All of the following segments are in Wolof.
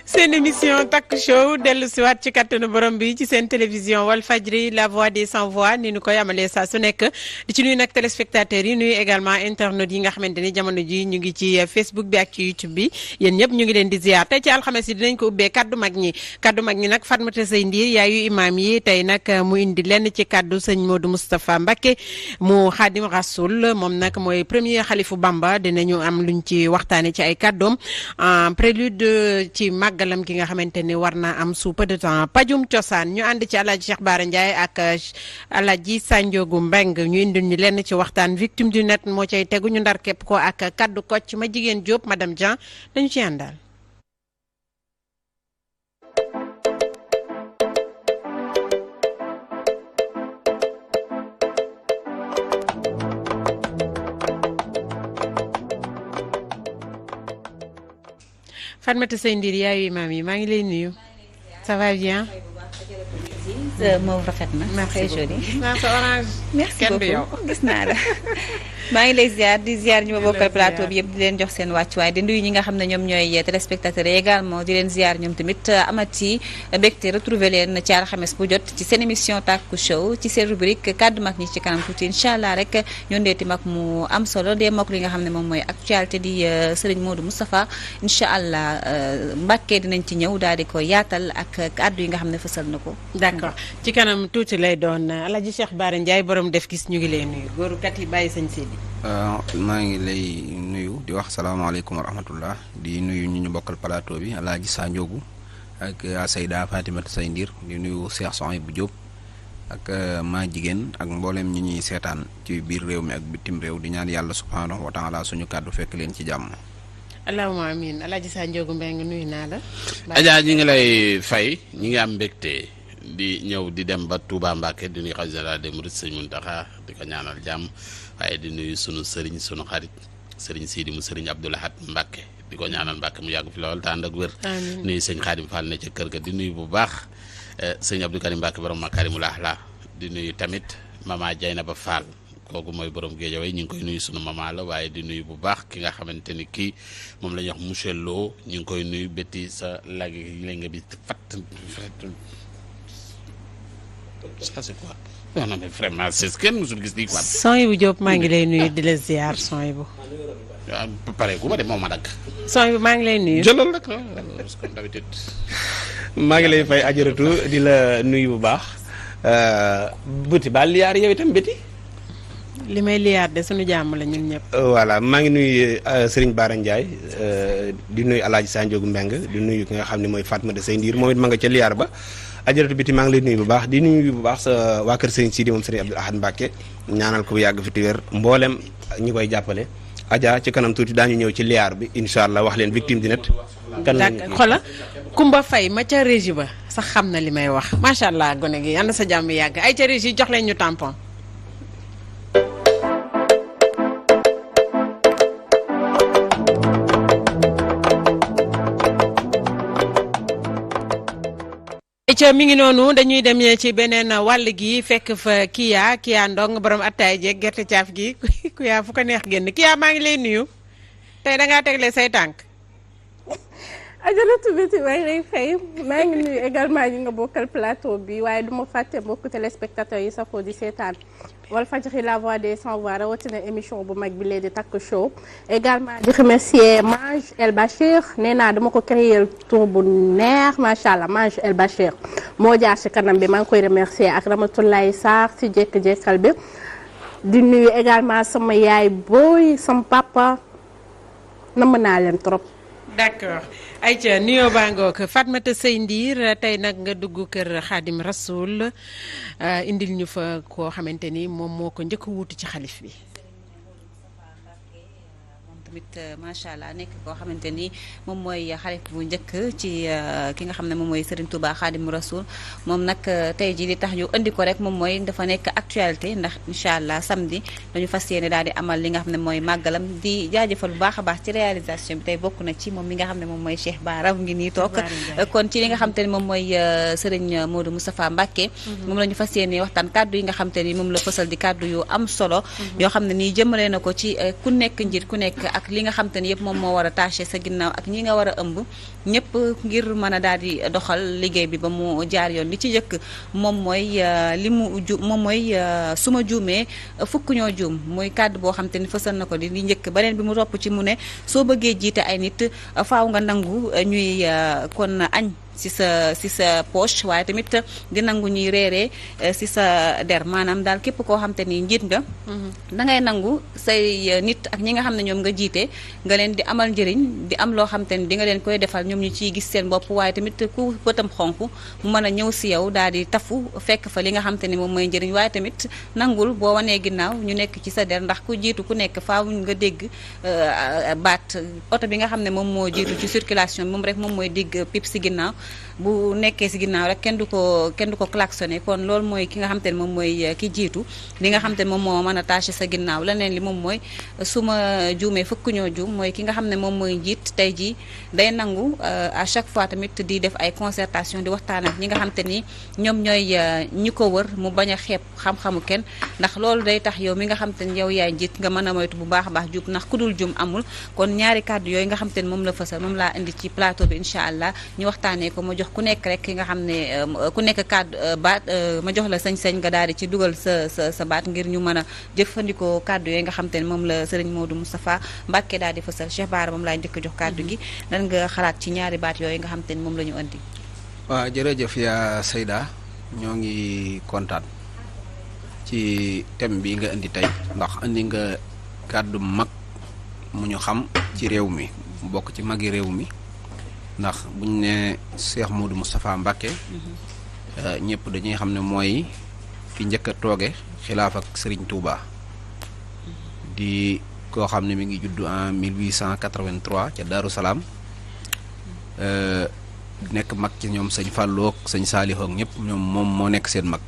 seen émission Taku Show dellu si waat ci kattanu borom bi ci seen télévision Walfadjri la voix des sans voix ni ñu koy amalee saa su nekk di ci nuyu nag téléspectateurs yi nuyu également internautes yi nga xamante ni jamono ji ñu ngi ci Facebook bi ak ci YouTube bi yéen ñëpp ñu ngi leen di ziar tey ci alxames yi dinañ ko ubbee kaddu mag ñi nag Fatmata Sey Ndiir yaayu imaam yi tey nag mu indi lenn ci kaddu sëñ Modou Moustapha Mbacké mu Xaadim Rasoul moom nag mooy premier xalifu Bamba dinañu am luñ ci waxtaane ci ay kaddoom en prélude ci màggalam ki nga xamante ni war naa am sous peu de temps pajum cosaan ñu ànd ci Alaaji Cheikh Bara Ndiaye ak Alaaji Sanjogu Mbeng ñu indil ñu lenn ci waxtaan victime du net moo cay tegu ñu ndar képp ko ak kaddu Kocc ma jigéen Diop madame Dian dañu ci àndal. Fatmata Sey Ndiir yaayu imaam yi maa ngi lay nuyu. Ça va bien. moom rafet na. merci joli. sa orange. merci beaucoup gis naa la. maa ngi lay ziar di ziar ñi ma bokkal plateau bi yëpp di leen jox seen wàccuwaay di nuyu ñi nga xam ne ñoom ñooy téléspectateurs yi également di leen ziar ñoom tamit amati mbégte retrouver leen ci alxames bu jot ci seen émission Taku Show ci seen rubrique kaddu mag ñi ci kanam tuuti incha allah rek ñoo ndeeti mag mu am solo dee mbokk li nga xam ne moom mooy actualité di Serigne Modou Moustapha incha allah Mbacké dinañ ci ñëw daal di ko yaatal ak kaddu yi nga xam ne fësal na ko. d'accord ci kanam tuuti lay doon Alaaji Cheikh Bara Ndiaye borom def gis ñu ngi lay nuyu góoru kat yi bàyyi sañ Sidi. maa ngi lay nuyu di wax salaamaaleykum wa rahmatullah di nuyu ñu bokkal plateau bi Alaaji Sanjogu ak Seyda Fatimata Sey Ndiir di nuyu Cheikh Souhaïbou Diop ak maa jigéen ak mboolem ñi ñuy seetaan ci biir réew mi ak bitim réew di ñaan yàlla subhaanahu wa taala suñu kàddu fekk leen ci jàmm. allahumma amiin Alaaji Sanjogu Mbeng nuyu naa la. Adja ñi ngi lay fay ñi ngi am mbégte di ñëw di dem ba Touba Mbacké di nuyu xalifa général des mourides Sëñ Mountakha di ko ñaanal jàmm waaye di nuyu sunu sëriñ sunu xarit sëriñ Sidi mu sëriñ Abdou Lahad Mbacké di ko ñaanal Mbacké mu yàgg fi lool te ànd ak wér. nuyu sëñ Xaadim Fall ne ca kër ga di nuyu bu baax sëñ Abdou Karim Mbacké borom Makarimul Axlaa di nuyu tamit mama Jaynaba Fall kooku mooy borom Géejawaay ñu ngi koy nuyu sunu mama la waaye di nuyu bu baax ki nga xamante ni kii moom la ñuy wax monsieur Lo ñu ngi koy nuyu bétti sa lagi léegi bi fatt ça c'est quoi non mais vraiment c'est kenn musul gis nii quoi. Souhaïbou Diop maa ngi lay nuyu di la ziar Souhaïbou. waaw pare ku ma de moom ma dagg. Souhaïbou maa ngi lay nuyu. jëlal rek comme d'habitude. maa ngi lay fay ajaratu di la nuyu bu baax bëti baal liyaar yow itam bëti. li may liyaar de sunu jàmm la ñun ñëpp. voilà maa ngi nuyu Serigne Bara Ndiaye di nuyu Alaaji Sanjogu Mbeng di nuyu ki nga xam ne mooy Fatmata Sey Ndiir moom it ma nga ca liyaar ba. ajaratu biti maa ngi lay nuyu bu baax di nuyu bu baax sa waa kër Serigne Sidi moom Serigne Abdou Ahad Mbacké ñaanal ko bu yàgg fi ti wér mboolem ñi koy jàppale. Adja ci kanam tuuti daañu ñëw ci liyaar bi incha allah wax leen victime di net. kan lañu xola Kumba Faye ma ca régie ba sax xam na li may wax macha allah gone gi yal na sa jàmm yàgg ay ca régie jox leen ñu tampon. mi ngi noonu dañuy dem ci beneen wàll gi fekk fa Kiya Ndong borom attaay jeeg gerte caaf gi Kiya fu ko neex génn Kiya maa ngi lay nuyu tey dangaa tegle say tànk. ajaratu biti maa ngi lay fay maa ngi nuyu également ñi nga bokkal plateau bi waaye du ma fàtte mbokku téléspectateurs yi safoo di seetaan Walfadjri la voix des sans voix rawatina émission bu mag bi lee di Taku Show également di remercier Mange El Bachir nee naa dama ko créer tour bu neex macha allah Mange El Bachir moo jaar ci kanam bi maa ngi koy remercier ak Ramatoulaye Sarr ci jékki-jékkal bi di nuyu également sama yaay booy sama papa namm naa leen trop. d'accord ayca nuyoo baa ngoog Fatmata Sey Ndiir tey nag nga dugg kër Xaadim Rasoul indil ñu fa koo xamante ni moom moo ko njëkk a wuutu ci xalif bi. tamit macha allah nekk koo xamante ni moom mooy xalif bu njëkk ci ki nga xam ne moom mooy Serigne Touba Khadimu Rasoul moom nag tey jii li tax ñu indi ko rek moom mooy dafa nekk actualité ndax incha allah samedi dañu fas yéene daal di amal li nga xam ne mooy màggalam di jaajëfal bu baax a baax ci réalisation bi tey bokk na ci moom mi nga xam ne moom mooy Cheikh Bara mu ngi nii toog kon ci li nga xam te ni moom mooy Serigne Modou Moustapha Mbacké moom la ñu fas yéene waxtaan kaddu yi nga xam te ni moom la fësal di kaddu yu am solo yoo xam ne nii jëmale na ko ci ku nekk njir ku nekk ak li nga xam te ne yëpp moom moo war a tâché sa ginnaaw ak ñi nga war a ëmb ñëpp ngir mën a daal di doxal liggéey bi ba mu jaar yoon. li ci njëkk moom mooy su ma juumee fukk ñoo juum muy kàddu boo xam te ni fësal na ko di njëkk beneen bi mu topp ci mu ne soo bëggee jiite ay nit faaw nga nangu ñuy kon añ si sa poche waaye tamit di nangu ñuy reeree si sa der maanaam daal képp koo xam te ni njiit nga da ngay nangu say nit ak ñi nga xam ne ñoom nga jiite nga leen di amal njëriñ di am loo xam te ni di nga leen koy defal ñoom ñu ciy gis seen bopp waaye tamit ku bëtam xonk mu mën a ñëw si yow daal di tafu fekk fa li nga xam te ni moom mooy njëriñ waaye tamit nangul boo wanee ginnaaw ñu nekk ci sa der ndax ku jiitu ku nekk faaw nga dégg baat oto bi nga xam ne moom moo jiitu ci circulation moom rek moom mooy digg pip si ginnaaw bu nekkee si ginnaaw rek kenn du ko klaxonné kon loolu mooy ki nga xam te ne moom mooy ki jiitu li nga xam te ne moom moo mën a tâché sa ginnaaw leneen li moom mooy su ma juumee fukk ñoo juum mooy ki nga xam ne moom mooy njiit tey jii day nangu à chaque fois tamit di def ay concertation di waxtaan ak ñi nga xam te ni ñoom ñooy ñi ko wër mu bañ a xeeb xam-xamu kenn ndax loolu day tax yow mi nga xam te ni yow yaay njiit nga mën a moytu bu baax a baax juum ndax ku dul juum amul kon ñaari kàddu yooyu nga xam te ni moom la fësal moom laa indi ci plateau bi incha allah ñu waxtaanee ko ma jox ku nekk rek ki nga xam ne ku nekk kàddu baat ma jox la sañ-sañ nga daal di ci dugal sa baat ngir ñu mën a jëfandikoo kàddu yooyu nga xam te ne moom la Serigne Modou Moustapha Mbacké daal di fësal Cheikh Bara moom laa njëkk jox kàddu gi lan nga xalaat ci ñaari baat yooyu nga xam te ne moom la ñu indi. waaw jërëjëf yaa Seyda ñoo ngi kontaan ci thème bi nga indi tey ndax indi nga kàddu mag mu ñu xam ci réew mi mu bokk ci magi réew mi ndax buñ ne Cheikh Modou Moustapha Mbacké ñëpp dañuy xam ne mooy ki njëkk a tooge xilaaf ak Serigne Touba di koo xam ne mi ngi juddu en 1883 ca Darou Salaam nekk mag ci ñoom sëñ Fallou ak sëñ Saliou ak ñëpp ñoom moom moo nekk seen mag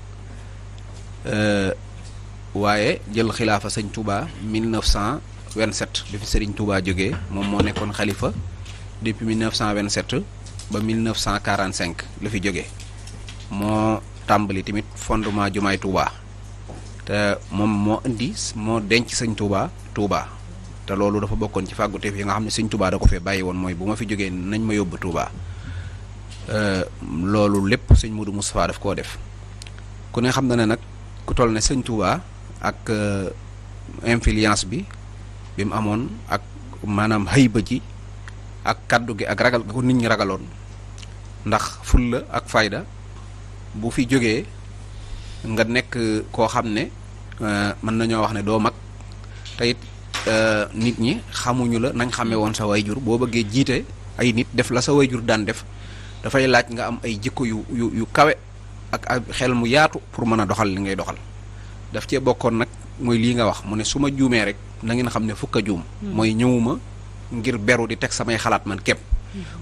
waaye jël xilaafa sëñ Touba 1927 bi fi Serigne Touba jógee moom moo nekkoon xalifa depuis 1927 ba 1945 la fi jógee moo tàmbali tamit fondement jumaay Touba te moom moo denc sëñ Touba te loolu dafa bokkoon ci fàgguteef yi nga xam ne sëñ Touba da ko fee bàyyi woon mooy bu ma fi jógee nañ ma yóbbu Touba loolu lépp sëñ Modou Moustapha daf koo def ku ne xam na ne nag ku toll ne sëñ Touba ak influence bi mu amoon ak maanaam xëyba ji ak kaddu gi ak ragal ko nit ñi ragaloon ndax fulla ak fayda bu fi jógee nga nekk koo xam ne mën nañoo wax ne doo mag te it nit ñi xamuñu la nañ xamee woon sa wayjur boo bëggee jiite ay nit def la sa wayjur daan def dafay laaj nga am ay jikko yu kawe ak xel mu yaatu pour mën a doxal li ngay doxal daf cee bokkoon nag mooy lii nga wax mu ne su ma juumee rek na ngeen xam ne fukk a juum mooy ñëwuma ngir beru di teg samay xalaat man képp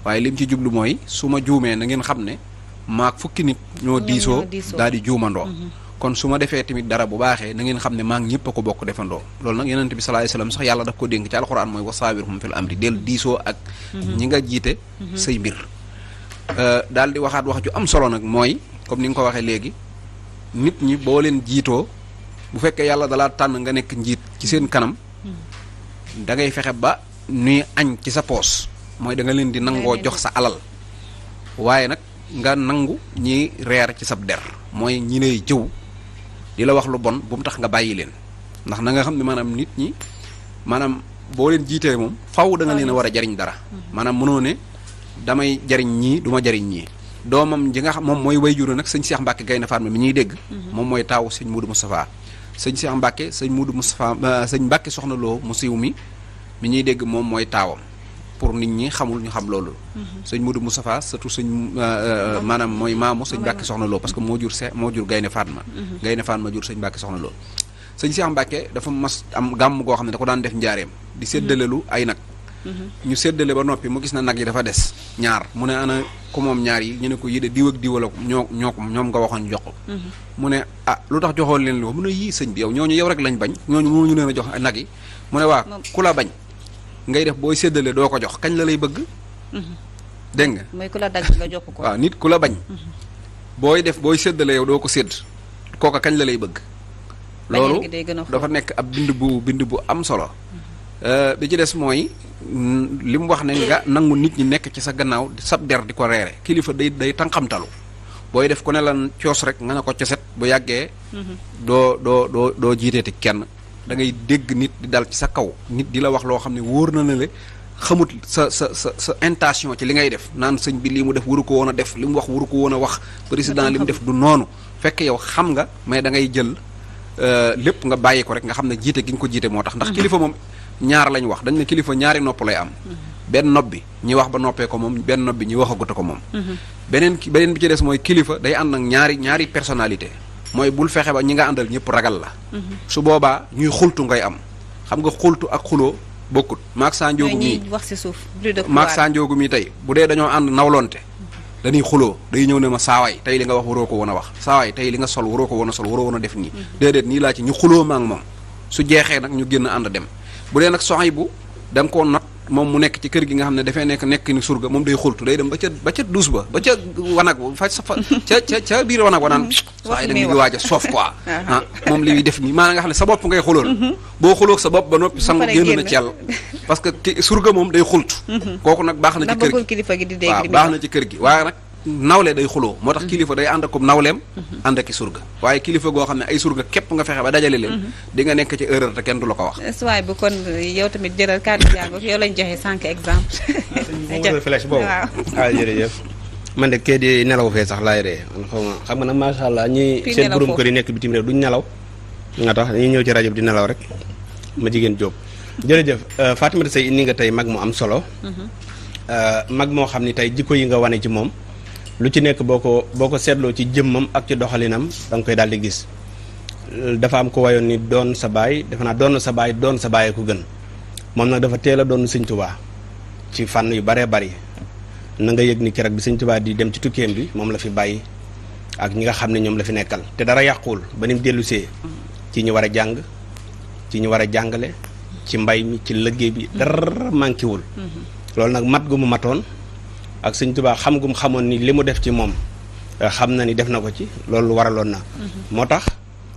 waaye lim ci jublu mooy su ma juumee na ngeen xam ne maak fukki nit ñoo diisoo daal di juumandoo kon su ma defee tamit dara bu baaxee na ngeen xam ne maa ngi ñëpp a ko bokk defandoo loolu nag yonent bi sallallahu alayhi wasallam sax yàlla daf ko dénk ci alxuraan mooy wasaawirhum fil amri del diisoo ak ñi nga jiite say mbir daal di waxaat wax ju am solo nag mooy comme ni nga ko waxee léegi nit ñi boo leen jiitoo bu fekkee yàlla dalaa tànn nga nekk njiit ci seen kanam da ngay fexe ba nuy añ ci sa poos mooy da nga leen di nangoo jox sa alal waaye nag nga nangu ñi reer ci sab der mooy ñi lay jëw di la wax lu bon bu mu tax nga bàyyi leen ndax na nga xam ne maanaam nit ñi maanaam boo leen jiitee moom faw da nga leen a war a jariñ dara maanaam mënoo ne damay jariñ ñii du ma jariñ ñii doomam ji nga xam moom mooy wayjuru nag sëñ Cheikh Mbacké Gaynde Fatma mi ñuy dégg moom mooy taawu sëñ Modou Moustapha sëñ Cheikh Mbacké sëñ Modou Moustapha sëñ Mbacké soxna loo mu siiw mi ñuy dégg moom mooy taawam pour nit ñi xamul ñu xam loolu sëñ Modou Moustapha surtout sëñ maanaam mooy maamu sëñ Mbacké soxna loo parce que moo jur Gaynde Fatma Gaynde Fatma jur sëñ Mbacké soxna loo sëñ Cheikh Mbacké dafa mas am gàmm goo xam ne da ko daan def njaareem di séddalelu ay nag ñu séddale ba noppi mu gis na nag yi dafa des ñaar mu ne ana ko moom ñaar yi ñu ne ko yi de diw ak diw la ñoom nga waxoon jox ko mu ne lu tax joxoon leen lu mu ne yii sëñ bi yow ñooñu yow rek lañ bañ ñooñu mënuñu leen a jox nag yi mu ne waa ku la bañ ngay def booy séddale doo ko jox kañ la lay bëgg dégg nga mooy ku la dagg nga jox ko waaw nit ku la bañ booy séddale yow doo ko sédd kooka kañ la lay bëgg loolu dafa nekk ab bind bu am solo bi ci des mooy li mu wax ne nga nangu nit ñi nekk ci sa gannaaw sab der di ko reere kilifa day tànqamtalu booy def ku ne lan coos rek nga ne ko coset bu yàggee doo jiiteeti kenn da ngay dégg nit di dal ci sa kaw nit di la wax loo xam ne wóor na le xamut sa intention ci li ngay def naan sëñ bi lii mu def waru ko woon a def li mu wax waru ko woon a wax président li mu def du noonu fekk yow xam nga mais da ngay jël lépp nga bàyyi ko rek nga xam ne jiite gi nga ko jiite moo tax ndax kilifa moom ñaar lañ wax dañ ne kilifa ñaari nopp lay am benn nopp bi ñi wax ba noppee ko moom benn nopp bi ñi waxagut ko moom beneen bi ci des mooy kilifa day ànd ak ñaari personnalité mooy bul fexe ba ñi nga àndal ñëpp ragal la su boobaa ñuy xultu ngay am xam nga xultu ak xuloo bokkut maag saa njoogu mii wax ci suuf maag saa njoogu mii tey bu dee dañoo ànd nawlonte dañuy xuloo day ñëw ne ma saawaay tey li nga wax waroo ko woon a wax saawaay tey li nga sol waroo ko woon a sol waroo woon a def nii déedéet nii laa ci ñu xuloo maag moom su jeexee nag ñu génn ànd dem bu dee nag soxay bu da nga koo not moom mu nekk ci kër gi nga xam ne dafay nekk ni surga moom day xultu day dem ba ca duus ba ca wanag ca biir wanag wa naan waaye da ngi waaj a soof quoi moom li def nii maanaam nga xam ne sa bopp ngay xulool boo xuloog sa bopp ba noppi sangu génn na ci yàlla parce que surga moom day xultu kooku nag baax na ci kër gi waaw baax na ci kër gi waaye nag nawle day xuloo moo tax kilifa day ànd ak nawleem ànd ak surga waaye kilifa goo xam ne ay surga képp nga fexe ba dajale leen di nga nekk ci erreur te kenn du la ko wax suwaay bu kon yow tamit jëlal kàddu jàngo yow lañ joxe 5 exemples flèche boobu jërëjëf man de kee di nelaw fee sax laay ree man xam nga nag macha allah ñi seen borom kër yi nekk bitim réew duñ nelaw nga tax dañuy ñëw ci rajo bi di nelaw rek ma jigéen Jóob jërëjëf Fatimata Seye indi nga tey mag mu am solo mag moo xam ni tey jikko yi nga wane ci moom lu ci nekk boo ko seetloo ci jëmmam ak ci doxalinam da nga koy daal di gis dafa am ko wayoon ni doon sa baay defe naa doon sa baay doon sa baay ko gën moom nag dafa teel a doon Sëñ Tuubaa ci fànn yu baree bari na nga yëg ni keroog bi Sëñ Tuubaa di dem ci tukkeem bi moom la fi bàyyi ak ñi nga xam ne ñoom la fi nekkal te dara yàquwul ba ni mu dellusee ci ñu war a jàng ci ñu war a jàngale ci mbay mi ci liggéey bi dara manqué wul loolu nag mat gu mu matoon ak Sëñ Tuubaa xam gum xamoon ni li mu def ci moom xam na ni def na ko ci loolu waraloon na moo tax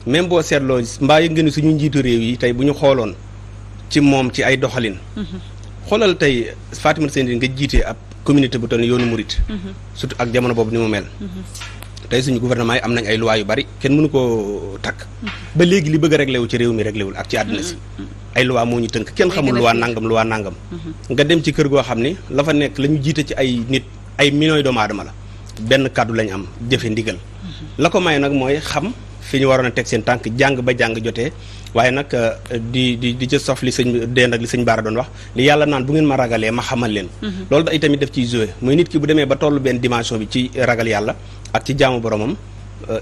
même boo seetloo mbaa yëg nga ni suñu njiitu réew yi tey bu ñu xooloon ci moom ci ay doxalin xoolal tey Fatimata Seye nga jiitee ab communauté bu toll ni yoonu murit surtout ak jamono boobu ni mu mel tey suñu gouvernement yi am nañ ay loi yu bari kenn mënu koo takk ba léegi li bëgg a réglé wu ci réew mi réglé wul ak ci àdduna si ay loi moo ñu tënk kenn xamul loi nangam nga dem ci kër goo xam ni la fa nekk la ñu jiite ci ay nit ay millions yi doomu aadama la benn kàddu lañ am jëfe ndigal la ko may nag mooy xam fi ñu waroon a teg seen tànk jàng ba jàng jotee waaye nag di ci sof li sëñ dend ak li sëñ Baara doon wax li yàlla naan bu ngeen ma ragalee ma xamal leen loolu da tamit daf ciy joué mooy nit ki bu demee ba tollu benn dimension bi ci ragal yàlla ak ci jaamu boromam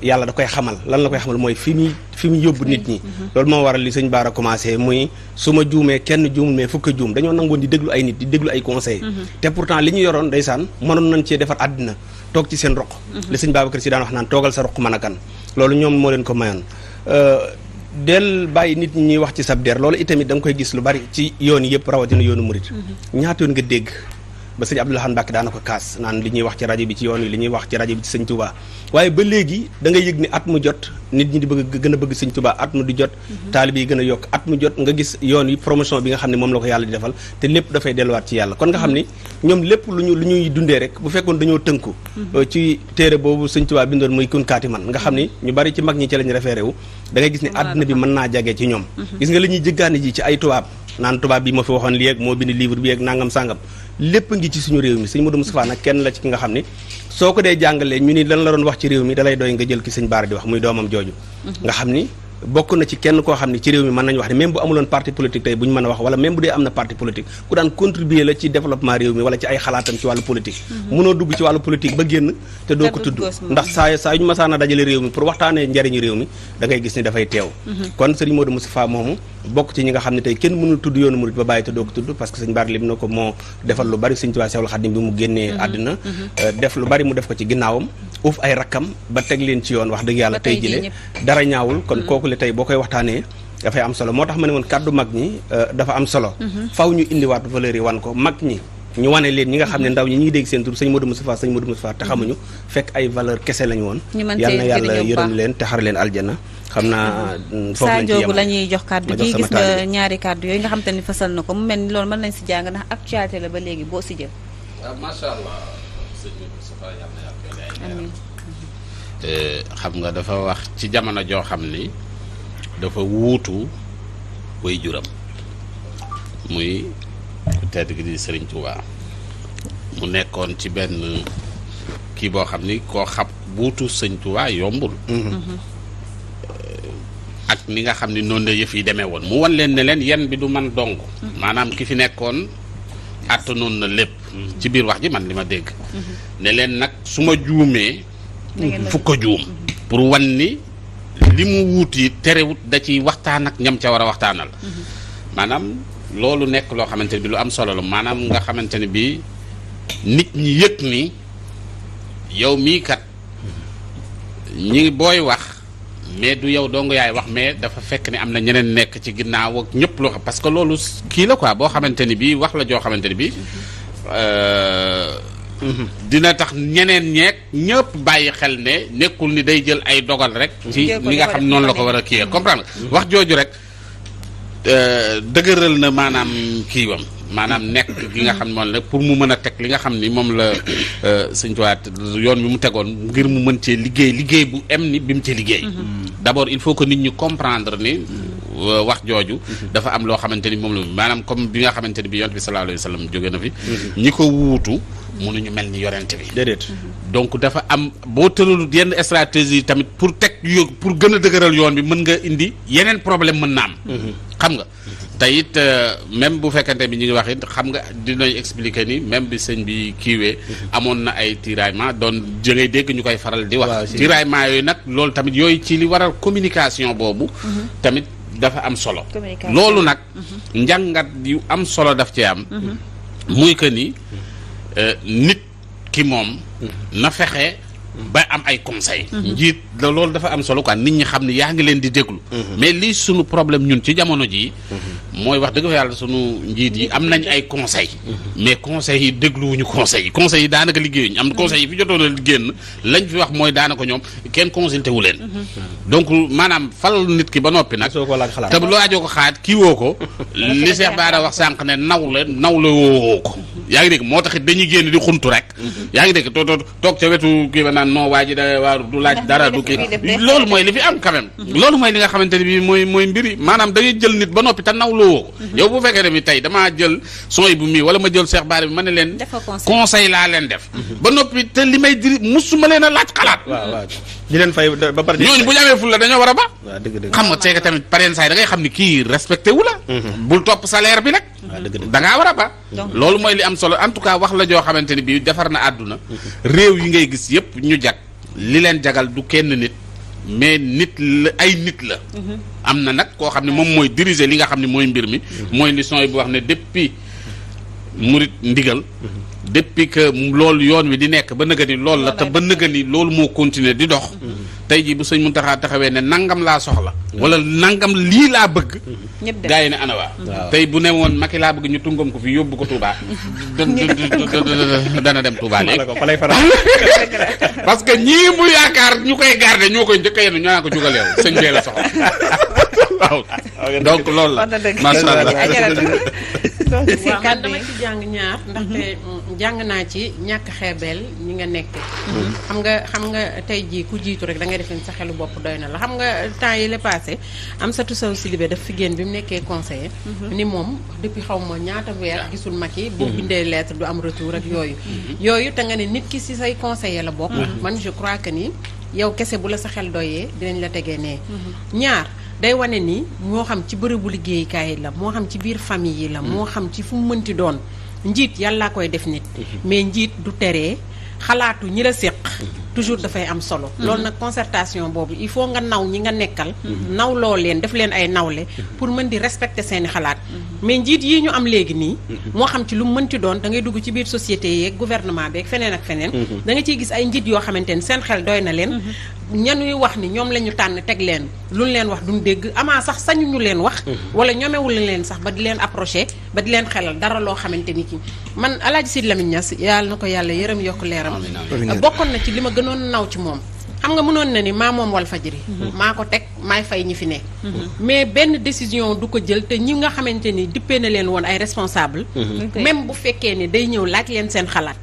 yàlla da koy xamal lan la koy xamal mooy fi mu yóbbu nit ñi loolu moo waral li sëñ Baara commencé muy su ma juumee kenn juumul mais fukk juum dañoo nangoon di déglu ay nit di déglu ay conseils te pourtant li ñu yoroon ndeysaan mënoon nañ cee defar àddina toog ci seen roq li sëñ Babacar Si daan wax naan toogal sa roq mën a kan loolu ñoom moo leen ko mayoon del bàyyi nit ñi ñuy wax ci sab der loolu itamit da nga koy gis lu bari ci yoon yëpp rawatina yoonu murit ñaata yoon nga dégg ba sëñ Abdou Lahad Mbacké daana ko kaas naan li ñuy wax ci rajo bi ci yoon wi li ñuy wax ci rajo bi ci sëñ Touba waaye ba léegi da ngay yëg ni at mu jot nit ñi di bëgg gën a bëgg sëñ Touba at mu di jot taalib yi gën a yokk at mu jot nga gis yoon yi promotion bi nga xam ne moom la ko yàlla di defal te lépp dafay delluwaat ci yàlla kon nga xam ni ñoom lépp lu ñuy dundee rek bu fekkoon dañoo tënku ci téere boobu sëñ Touba bindoon muy kun kaati man nga xam ni ñu bari ci mag ñi ci lañu référé wu da ngay gis ni àdduna bi mën naa jagee ci ñoom gis nga li ñuy jëggaani ji ci ay tubaab naan tubaab bi moo fi waxoon lii ak moo bind livre bi ak nangam sàngam lépp ngi ci suñu réew mi sëñ Modou Moustapha nag kenn la ci ki nga xam ni soo ko dee jàngalee ñu ni lan la doon wax ci réew mi dalay doy nga jël ki sëñ Baara di wax muy doomam jooju nga xam ni bokk na ci kenn koo xam ne ci réew mi mën nañu wax ne même bu amuloon parti politique tey bu ñu mën a wax wala même bu dee am na parti politique ku daan contribuer la ci développement réew mi wala ci ay xalaatam ci wàllu politique mënoo dugg ci wàllu politique ba génn te doo ko tudd ndax saa yu ñu masaana dajale réew mi pour waxtaanee njariñu réew mi da ngay gis ni dafay teew kon sëriñ Modou Moustapha moomu bokk ci ñi nga xam ne tey kenn mënul tudd yoonu murid ba bàyyi te doo ko tudd parce que sëñ Bara lim na ko moo defal lu bari sëñ Tuubaa Seexul Xaadim bi mu génnee àddina def lu bari mu def ko ci ginnaawam uuf ay rakkam ba teg leen ci yoon wax dëgg yàlla tey jile dara ñaawul kon kooku le tey boo koy waxtaanee dafay am solo moo tax ma ne woon kàddu mag ñi dafa am solo faw ñu indiwaat valeur yi wan ko mag ñi ñu wane leen ñi nga xam ne ndaw ñi ñuy dégg seen tur sëñ Modou Moustapha te xamuñu fekk ay valeur kese lañu woon yal na yàlla yërëm leen te xar leen aljana xam naa foofu lañ ci Sadio la ñuy jox kàddu gi gis nga taalibe. ñaari kàddu yooyu nga xam te ni fësal na ko mu mel ni loolu mën nañ si jàng ndax actualité la ba léegi boo si jël. waaw macha allah sëñ Moustapha yàlla na yàlla amiin. xam nga dafa wax ci jamono joo xam ni dafa wuutu way juram muy ku tedd gi di Serigne Touba mu nekkoon ci benn kii boo xam ni koo xam wuutu sëñ Touba yombul. ak ni nga xam ni noonu la yëf yi demee woon mu wan leen ne leen yan bi du man dong maanaam ki fi nekkoon àttanoon na lépp ci biir wax ji man li ma dégg ne leen nag su ma juumee fukk a juum pour wan ni li mu wuuti terewut da ciy waxtaan ak ñam ca war a waxtaanal maanaam loolu nekk loo xamante ne bi lu am solo la maanaam nga xamante ne bi nit ñi yëg ni yow mii kat ñi booy wax mais du yow dong yaay wax mais dafa fekk ni am na ñeneen nekk ci ginnaaw ak ñëpp loo xam parce que loolu kii la quoi boo xamante ni bii wax la joo xamante ni bii dina tax ñeneen ñeek ñëpp bàyyi xel ne nekkul ni day jël ay dogal rek ci ni nga xam noonu la ko war a kii comprendre nga wax jooju rek dëgëral na maanaam kii wam maanaam nekk gi nga xam ne moom la pour mu mën a teg li nga xam ni moom la sëñ Tuwaat yoon bi mu tegoon ngir mu mën cee liggéey bu em ni bi mu ci liggéey d'abord il faut que nit ñi comprendre ni wax jooju dafa am loo xamante ni moom la maanaam comme bi nga xamante ni bi yonent bi sallallahu alayhi wa sallam jóge na fi ñi ko wuutu mënuñu mel ni yorente bi déedéet donc dafa am boo tëralu yenn stratégie tamit pour teg pour gën a dëgëral yoon bi mën nga indi yeneen problème mën na am xam nga te it même bu fekkente bi ñu ngi wax it xam nga dinañ expliquer ni même bi sëñ bi kiiwee amoon na ay tiraillement doon jëngay dégg ñu koy faral di wax tiraillement yooyu nag loolu tamit yooyu ci li waral communication boobu tamit dafa am solo loolu nag njàngat yu am solo daf ci am muy que ni nit ki moom na fexe ba am ay conseil njiit loolu dafa am solo quoi nit ñi xam ne yaa ngi leen di déglu mais lii sunu problème ñun ci jamono jii mooy wax dëgg fa yàlla sunu njiit yi am nañ ay conseil mais conseils yi dégluwuñu conseils yi daanaka liggéeyuñu am conseils yi fi jotoon a génn lañ fi wax mooy daanaka ñoom kenn consulté wu leen donc maanaam fal nit ki ba noppi nag te loo ajoo ko xaat kii woo ko li Cheikh Bara wax sànq ne nawle woo ko yaa ngi dégg moo taxit dañuy génn di xuntu rek yaa ngi dégg toog ca wetu kii ba naan non waa ji da waa du laaj dara du kii loolu mooy li fi am quand même loolu mooy li nga xamante ne bi mooy mbiri maanaam da ngay jël nit ba noppi te nawloo woo ko yow bu fekkee ne bi tey damaa jël sooy bu mii wala ma jël Cheikh Bara bi ma ne leen conseil laa leen def ba noppi te li may diri musuma leen a laaj xalaat waaw di leen fay ba pare ñooñu bu ñu amee ful la dañoo war a ba waaw dëgg xam nga c'est que tamit pareen saay da ngay xam ni kii respecté wu la bul topp salaire bi nag da ngaa war a ba loolu mooy li am solo en tout cas wax la joo xamante ni bii defar na àdduna réew yi ngay gis yëpp ñu jag li leen jagal du kenn nit mais nit la ay nit la am na nag koo xam ne moom mooy diriger li nga xam ne mooy mbir mi mooy li son bi wax ne depuis murit ndigal depuis que loolu yoon wi di nekk ba nëga ni loolu la te ba nëga ni loolu moo continuer di dox tey jii bu sëñ Mountakha taxawee ne nangam laa soxla wala nangam lii laa bëgg gaa yi ne anawaa tey bu ne woon Macky laa bëgg ñu tungam ko fi yóbbu ko Touba dana dem Touba léegi parce que ñii mu yaakaar ñu koy garder ñoo koy njëkk a yenu ñoo naa ko jugaleew sëñ bee la soxla waaw donc loolu la macha allah waaw man dama ci jàng ñaar ndaxte jàng naa ci ñàkk xeebeel ñi nga nekk xam nga tey jii ku jiitu rek da ngay def sa xelu bopp doy na la xam nga temps yi la passé Amsatou Sow Sidibé daf fi génn bi mu nekkee conseiller ni moom depuis xaw ma ñaata weer gisul Macky boo bindee lettre du am retour ak yooyu te nga ne nit ki ci say conseiller la bokk man je crois que ni yow kese bu la sa xel doyee dinañ la tegee nee ñaar day wane ni moo xam ci bërëbu liggéeykaay la moo xam ci biir famille yi la moo xam ci fu mu mënti doon njiit yàllaa koy def nit mais njiit du teree xalaatu ñi la séq toujours dafay am solo loolu nag concertation boobu il faut nga naw ñi nga nekkal nawloo leen def leen ay nawle pour mën di respecter seeni xalaat mais njiit yi ñu am léegi nii moo xam ci lu mu mënti doon da ngay dugg ci biir société yeeg gouvernement beeg feneen ak feneen da nga ciy gis ay njiit yoo xamante ni seen xel doy na leen ñanuy wax ni ñoom la ñu tànn teg leen luñ leen wax duñ dégg amaa sax sañu ñu leen wax wala ñoomewul leen sax ba di leen approché ba di leen xelal dara loo xamante ni ki man Alaaji Sidy Lamine Niass yàlla na ko yàlla yërëm yokk leeram bokkoon na ci li ma gënoon naw ci moom xam nga mënoon na ni maa moom Walfadjri maa ko teg maay fay ñi fi ne mais benn décision du ko jël te ñi nga xamante ni dippee na leen woon ay responsable même bu fekkee ni day ñëw laaj leen seen xalaat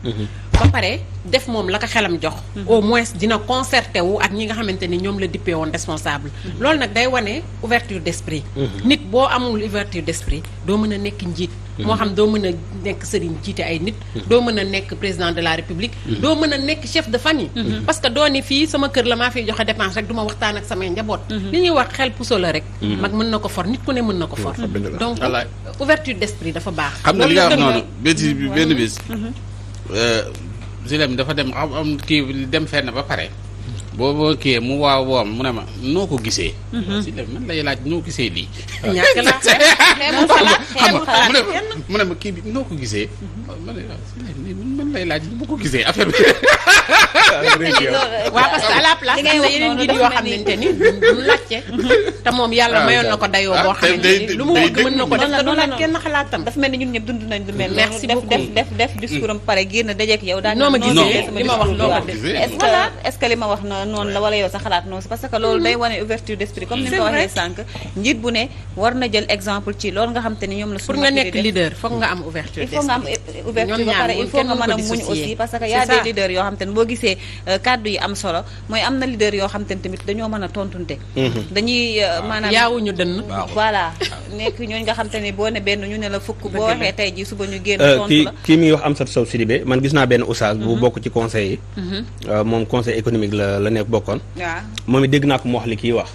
ba pare def moom la ko xelam jox au moins dina concerté wu ak ñi nga xamante ni ñoom la dippee woon responsable loolu nag day wane ouverture d'esprit nit boo amul ouverture d'esprit doo mën a nekk njiit moo xam doo mën a nekk sëriñ jiite ay nit doo mën a nekk président de la république doo mën a nekk chef de famille parce que doo ni fii sama kër la maa fiy joxe dépense rek du ma waxtaan ak samay njaboot li ñuy wax xel puso la rek mag mën na ko for nit ku ne mën na ko for donc ouverture d'esprit dafa baax xam nga li nga wax noonu benn bis Zilem dafa dem am kii dem fenn ba pare boo kii mu waaw woom mu ne ma noo ko gisee Zilem man lay laaj noo gisee lii ñàkk la xam nga mu ne ma kii bi noo ko gisee man lay laaj bu ko gisee affaire bi waaw parce que à la place am na yeneen njiit yoo xamante ni du laajte te moom yàlla mayoon na ko dayoo boo xamante ni lu mu bëgg mën na ko def te du laaj kenn xalaatam dafa mel ni ñun ñëpp dund nañ lu mel merci beaucoup def discours am pare génn dajeek yow daal noo ma gisee li ma wax noo ko def est-ce que li ma wax noonu la wala yow sa xalaat noonu parce que loolu day wane ouverture d'esprit comme ni nga ko waxee sànq njiit bu ne war na jël exemple ci loolu nga xam te ni ñoom la pour nga nekk leader foog nga am ouverture il faut nga am ouverture ba pare il faut nga mën a muñ aussi parce que y a des leaders yoo xam te ne boo gisee kàddu yi am solo mooy am na leader yoo xam te ne tamit dañoo mën a tontunte dañuy maanaam yaawuñu dënn voilà nekk ñooñu nga xam te ne boo ne benn ñu ne la fukk boo waxee tey ji suba ñu génn tontu la kii mi ngi wax Amsatou Sow Sidibé man gis naa benn oustaz bu bokk ci conseil yi moom conseil économique la nekk bokkoon waaw moom it dégg naa ko mu wax li kii wax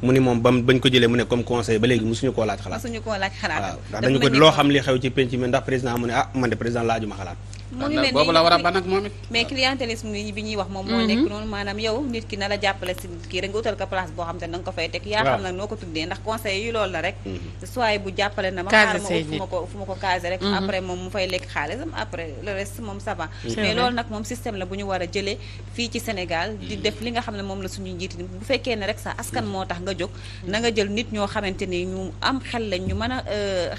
mu ni moom bañ ko jëlee mu ne comme conseil ba léegi musuñu koo laaj xalaat waaw ndax dañu ko loo xam li xew ci penc mi ndax président mu ne man de président laajuma xalaat mu ngi mel boobu la war a ban ak moom it mais clientélisme bi ñuy wax moom moo nekk noonu maanaam yow nit ki na la jàppale si kii rek nga utal ko place boo xam te ne da nga ko fay teg yaa xam nag noo ko tuddee ndax conseil yi loolu la rek soit bu jàppale na ma xaar ma fu ma ko casé rek après moom mu fay lekk xaalisam après le reste moom ça va mais loolu nag moom système la bu ñu war a jëlee fii ci Sénégal di def li nga xam ne moom la suñuy njiit bu fekkee ne rek sa askan moo tax nga jóg na nga jël nit ñoo xamante ni ñu am xel lañ ñu mën a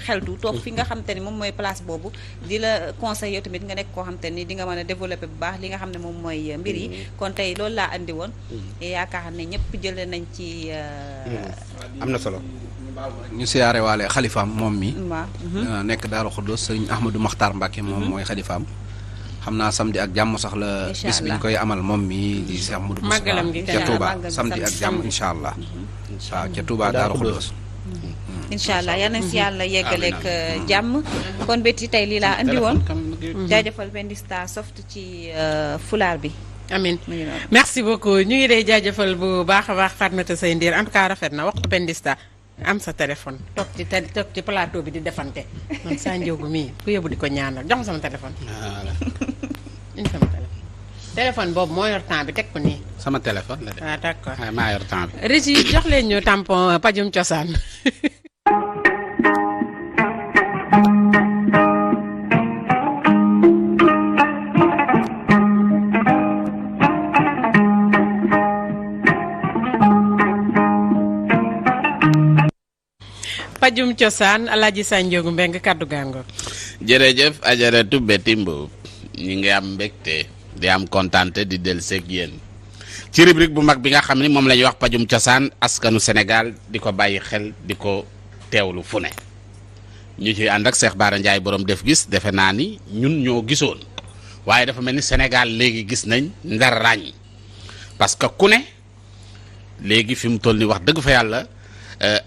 xeltu toog fi nga xamante ni moom mooy place boobu di la conseil yow tamit nga nekk koo xamante ni di nga mën a développer bu baax li nga xam ne moom mooy mbir yi kon tey loolu laa andi woon yaakaar ne ñëpp jëlee nañ ci am na solo ñu siyaare waale xalifaam moom mi waaw nekk Daaru Xuddoos sëriñ Ahmadou Makhtar Mbacke moom mooy xalifaam xam naa samedi ak jàmm sax la bis bi ñu koy amal moom mi di Cheikh Modou màggalam gi ca Touba samedi ak jàmm incha allah waaw ca Touba Daaru Xuddoos incha allah yal na si yàlla yeggaleeg jàmm kon bétti tey lii laa andi woon jaajëfal Bendista Soft ci fulaar bi amin merci beaucoup ñu ngi lay jaajëfal bu baax a baax Fatmata Seye Ndir en tout cas rafet na waxtu Bendista am sa téléphone toog ci plateau bi di defante man saa njóogu mii ku yóbbu di ko ñaanal jox ma sama téléphone indi sama téléphone boobu moo yor temps bi teg ko nii sama téléphone la de waaw d'accord maa yor temps bi Régis jox leen ñu tampon pajum cosaan pajum cosaan Alaaji Sanjoogu Mbeng kaddu gàngoor jërëjëf ajaratu Betty Mbuub ñi ngi am mbégte di am kontante di del seeg yéen ci rubrique bu mag bi nga xam ni moom la ñuy wax pajum cosaan askanu Sénégal di ko bàyyi xel di ko teewlu fu ne ñu ci ànd ak Cheikh Bara Ndiaye borom def gis defe naa ni ñun ñoo gisoon waaye dafa mel ni Sénégal léegi gis nañ ndar ràññ parce que ku ne léegi fi mu toll ni wax dëgg fa yàlla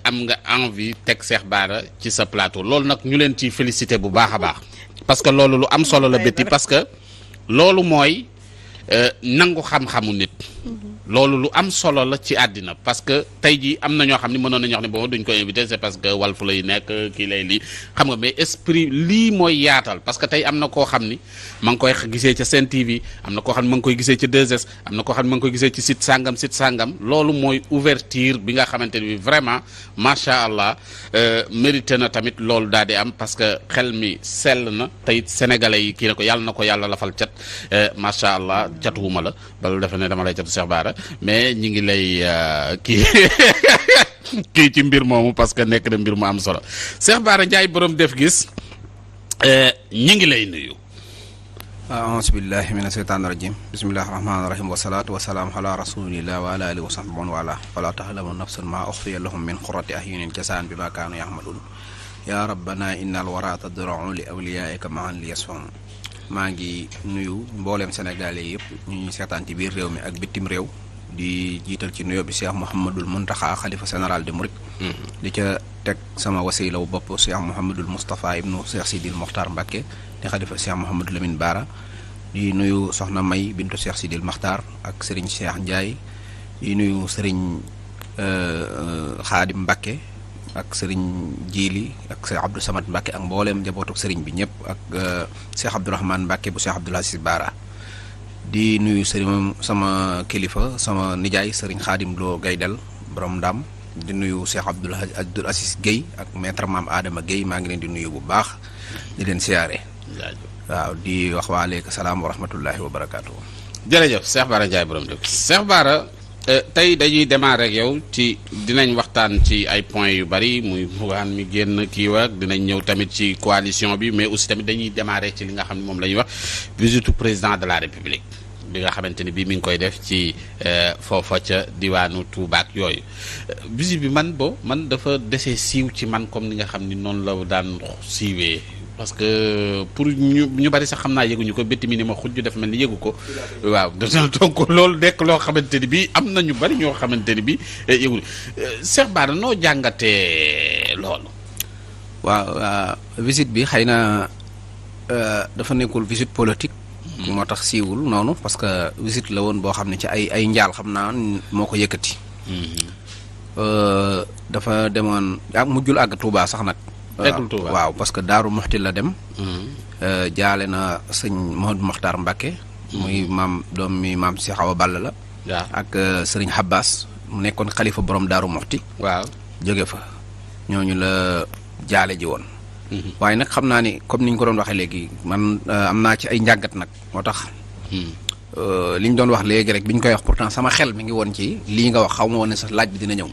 am nga envie teg Cheikh Bara ci sa plateau loolu nag ñu leen ciy félicité bu baax a baax parce que loolu lu am solo la Betty parce que loolu mooy nangu xam-xamu nit loolu lu am solo la ci àddina parce que tey jii am na ñoo xam ne mënoon nañu wax ne bon duñ ko invité c'est parce que Walf lay nekk kii lay lii xam nga mais esprit lii mooy yaatal parce que tey am na koo xam ni ma ngi koy gisee ca Sen TV am na koo xam ne ma ngi koy gisee ca 2S am na koo xam ne ma ngi koy gisee ci site sangam loolu mooy ouverture bi nga xamante ni vraiment macha allah mérité na tamit loolu daal di am parce que xel mi sell na tey sénégalais yi kii na ko yàlla na ko yàlla lafal cat macha allah catuwuma la bala defe ne dama lay catu Cheikh Bara mais ñi ngi lay kii ci mbir moomu parce que nekk na mbir mu am solo Cheikh Bara Ndiaye borom def gis ñi ngi lay nuyu. aousubillahi mina seytaani rajim bismillahi rahmaani rahim wasalaatu wasalaam ala rasulillah wa ala alihi wa sahbihi man wala fala taxlamu nafsun ma uxfiya lahum min qurrati ahyunin jasaan bi ma kaanu yaxmalun ya rabbana innal wara tadrau li awliyaika maan li yasfahum. maa ngi nuyu mbooleem sénégalais yëpp ñu ñuy seetaan ci biir réew mi ak bitim réew di jiital ci nuyoo bi Cheikh Mouhamadul Muntaxa xalifa général de Mouride. di ca teg sama wasila wu bopp Cheikh Mouhamadul Moustapha ibnu Cheikh Sidil Mokhtar Mbacké di xalifa Cheikh Mouhamadul Lamine Bara. di nuyu Soxna May bintu Cheikh Sidil Mokhtar ak Serigne Cheikh Ndiaye. di nuyu Serigne Xaadim Mbacké ak Serigne Jili ak Cheikh Abdou Samad Mbacké ak mbooleem njabootu Serigne bi ñëpp ak Cheikh Abdourahmane Mbacké bu Cheikh Abdoul Aziz Bara. di nuyu Serigne sama kilifa sama nijaay Serigne Xaadim Lo Gaydel borom Ndam. di nuyu Cheikh Abdoul Aziz Guèye ak maître Maam Adama Guèye maa ngi leen di nuyu bu baax di leen siyaare. waaw di wax waaleykum salaam wa rahmatullahi wa barakaatu. jërëjëf Cheikh Bara Ndiaye borom dëkk Cheikh Bara tey dañuy démarrer ak yow ci dinañ waxtaan ci ay points yu bari muy Bougane mi génn kii wa dinañ ñëw tamit ci coalition bi mais aussi tamit dañuy démarrer ci li nga xam ne moom la ñuy wax visite président de la république bi nga xamante ni bii mi ngi koy def ci foofa ca diwaanu Touba ak yooyu visite bi man dafa dese siiw ci man comme ni nga xam ni noonu la daan siiwee. parce que pour ñu bari sax xam naa yëguñu ko bétti mi ni ma xujj def mel ni yëgu ko waaw donc loolu nekk loo xamante ni bi am na ñu bari ñoo xamante ni bi yëguñu Cheikh Bara noo jàngatee loolu. waaw visite bi xëy na dafa nekkul visite politique. moo tax siiwul noonu parce que visite la woon boo xam ne ci ay njaal xam naa moo ko yëkkati. dafa demoon mujjul àgg Touba sax nag. waaw parce que Daaru Muxti la dem. jaale na sëñ Mouhamadou Mokhtar Mbacké. muy maam doom mi maam Cheikh Awa Balla la. waaw ak sëriñ Abbas mu nekkoon xalifa borom Daaru Muxti. waaw jóge fa ñooñu la jaale ji woon. waaye nag xam naa ni comme ni ñu ko doon waxee léegi man am naa ci ay njàngat nag moo tax. li ñu doon wax léegi rek bi ñu koy wax pourtant sama xel mi ngi woon ci lii nga wax xaw ma woon ne sax laaj bi dina ñëw.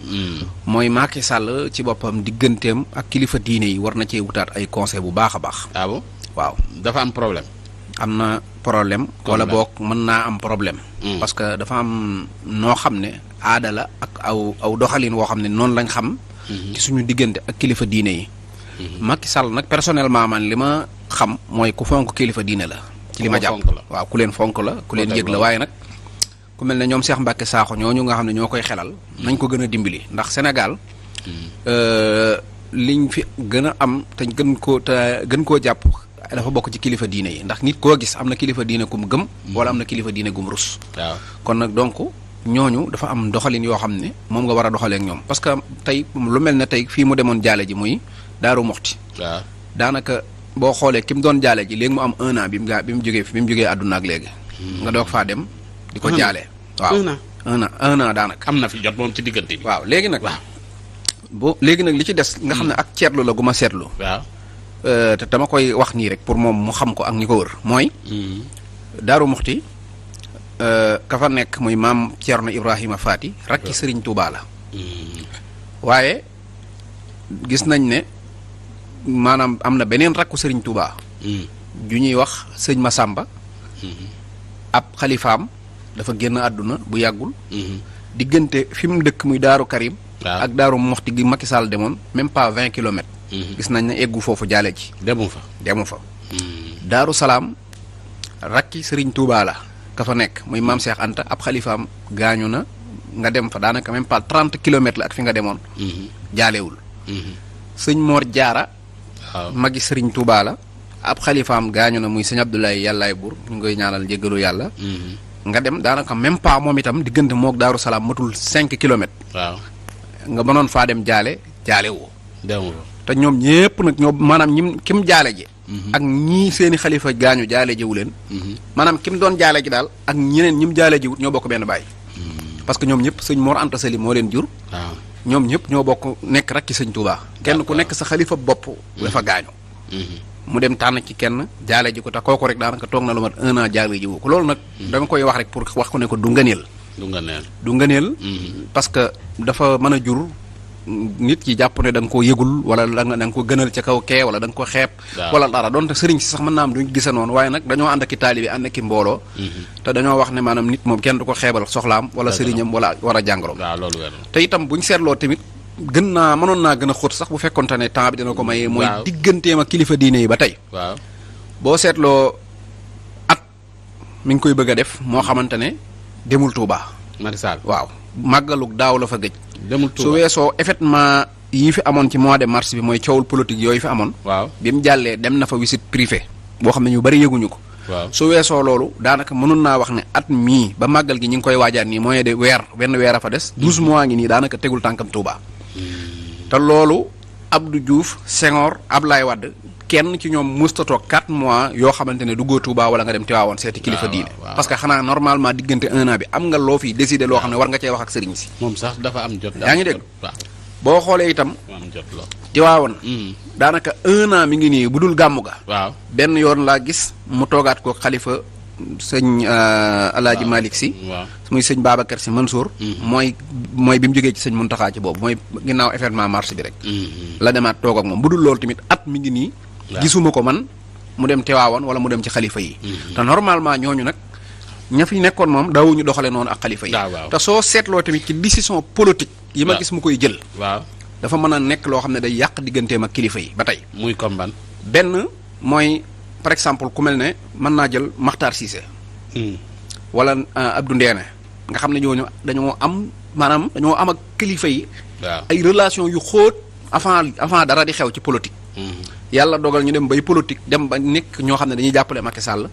mooy Macky Sall ci boppam digganteem ak kilifa diine yi war na cee wutaat ay conseil bu baax a baax. ah bon waaw dafa am problème. am na problème. wala boog mën naa am problème. parce que dafa am noo xam ne aada la ak aw doxalin woo xam ne noonu lañ xam. ci suñu diggante ak kilifa diine yi. Macky Sall nag personnellement man li ma xam mooy ku fonk kilifa diine la. ci li ma jàpp waaw ku leen fonk la ku leen yëg la waaye nag ku mel ne ñoom Cheikh Mbacké Sakho ñooñu nga xam ne ñoo koy xelal nañ ko gën a dimbali ndax Sénégal liñ fi gën a am te gën koo jàpp dafa bokk ci kilifa diine yi ndax nit koo gis am na kilifa diine gu mu gëm wala am na kilifa diine gu mu rus. waaw kon nag donc ñooñu dafa am doxalin yoo xam ne moom nga war a doxalee ak ñoom parce que tey lu mel ne tey fii mu demoon jaale ji muy Daaru Muxti. waaw daanaka boo xoolee ki mu doon jaale ji léegi mu am 1 an bi mu jógee àdduna ak léegi. nga doog faa dem. di ko jaale. waaw 1 an daanaka. am na fi jot moom ci diggante bi. waaw léegi nag. léegi nag li ci des. nga xam ne ak seetlu la gu ma seetlu. waaw te dama koy wax nii rek pour moom mu xam ko ak ñi ko wër mooy. Daaru Muxti ka fa nekk muy maam Thierno Ibrahima Fati rakki Serigne Touba la. waaye gis nañ ne. maanaam am na beneen rakku Serigne Touba. ju ñuy wax sëñ Massamba. ab xalifaam dafa génn àdduna bu yàggul. diggante fi mu dëkk muy Daaru Karim. ak Daaru Muxti gi Macky Sall demoon même pas 20 kilomètres. gis nañ ne eggu foofu jaale ji. demu fa. Daaru Salaam rakki Serigne Touba la ka fa nekk muy maam Cheikh Anta ab xalifaam gaañu na nga dem fa daanaka même pas 30 kilomètres la ak fi nga demoon. jaalewul. sëñ Mor Jaara waaw magi Serigne Touba la ab xalifaam gaañu na muy sëñ Abdoulaye yàllaay buur ñu ngi koy ñaanal jéggalu yàlla. nga dem daanaka même pas moom itam diggante moog Daaru Salaam matul 5 kilomètres. waaw nga mënoon faa dem jaale woo. te ñoom ñépp nag ñoo maanaam kim jaale ji. ak ñii seeni xalifa gaañu jaale jiwu leen. maanaam kim doon jaale ji daal ak ñeneen ñim jaale jiwut ñoo bokk benn baay. parce que ñoom ñëpp sëñ Mor Anta Sali moo leen jur. waaw ñoom ñëpp ñoo bokk nekk rek ci sëñ Touba. kenn ku nekk sa xalifa bopp. dafa gaañu. mu dem tànn ci kenn jaale ji ko te kooku rek daanaka toog na lu mat 1 an jaale ji wu ko loolu nag. dama koy wax rek pour wax ko ne ko du ngëneel. du ngëneel. parce que dafa mën a jur nit ki jàpp ne da nga koo yëgul wala da nga ko gënal ca kaw kee wala da nga ko xeeb wala dara donte sëriñ si sax mën naa am duñ gisa noonu waaye nag dañoo ànd ak i taalibe ànd ak i mbooloo te dañoo wax ne maanaam nit moom kenn du ko xeebal soxlaam wala sëriñam wala war a jàngoroom te itam buñ seetloo tamit mënoon naa gën a xóot sax bu fekkonte ne temps bi dina ko maye mooy digganteem ak kilifa diine yi ba tey boo seetloo at mi ngi koy bëgg a def moo xamante ne demul Touba waaw màggalug daaw la fa gëj su weesoo effectivement yi fi amoon ci mois de mars bi mooy coowul politique yooyu fi amoon bi mu jàllee dem na fa visite privée boo xam ne ñu bari yëguñu ko su weesoo loolu daanaka mënoon naa wax ne at mii ba màggal gi ñu ngi koy waajaat nii mooy de benn weer a fa des 12 mois ngi nii daanaka tegul tànkam Touba te loolu Abdou Diouf Senghor Ablaye Wade kenn ci ñoom musta toog 4 mois yoo xamante ne duggoo Touba wala nga dem Tiwaawoon seeti kilifa diine parce que xanaa normalement diggante 1 an bi am nga loo fi décider loo xam ne war nga cee wax ak sëriñ si moom sax dafa am jot yaa ngi dégg boo xoolee itam Tiwaawoon daanaka 1 an mi ngi nii bu dul gàmmu ga benn yoon laa gis mu toogaat ko xalifa sëñ Alaaji Malick Si muy sëñ Babacar Si Mansour mooy bi mu jógee ci sëñ Muntaxa ci boobu mooy ginnaaw événement mars bi rek la demaat toog ak moom bu dul loolu tamit at mi ngi nii gisuma ko man mu dem Tiwaawoon wala mu dem ci xalifa yi te normalement ñooñu nag ña fi nekkoon moom daawuñu doxale noonu ak xalifa yi te soo seetloo tamit ci décision politique yi ma gis mu koy jël dafa mën a nekk loo xam ne day yàq digganteem ak kilifa yi ba tey muy comme ban benn mooy par exemple ku mel ne mën naa jël Makhtar Cissé wala Abdou Ndeene nga xam ne ñooñu dañoo am ak kilifa yi ay relation yu xóot avant dara di xew ci politique yàlla dogal ñu dem bay politique dem ba nekk ñoo xam ne dañuy jàppale Macky Sall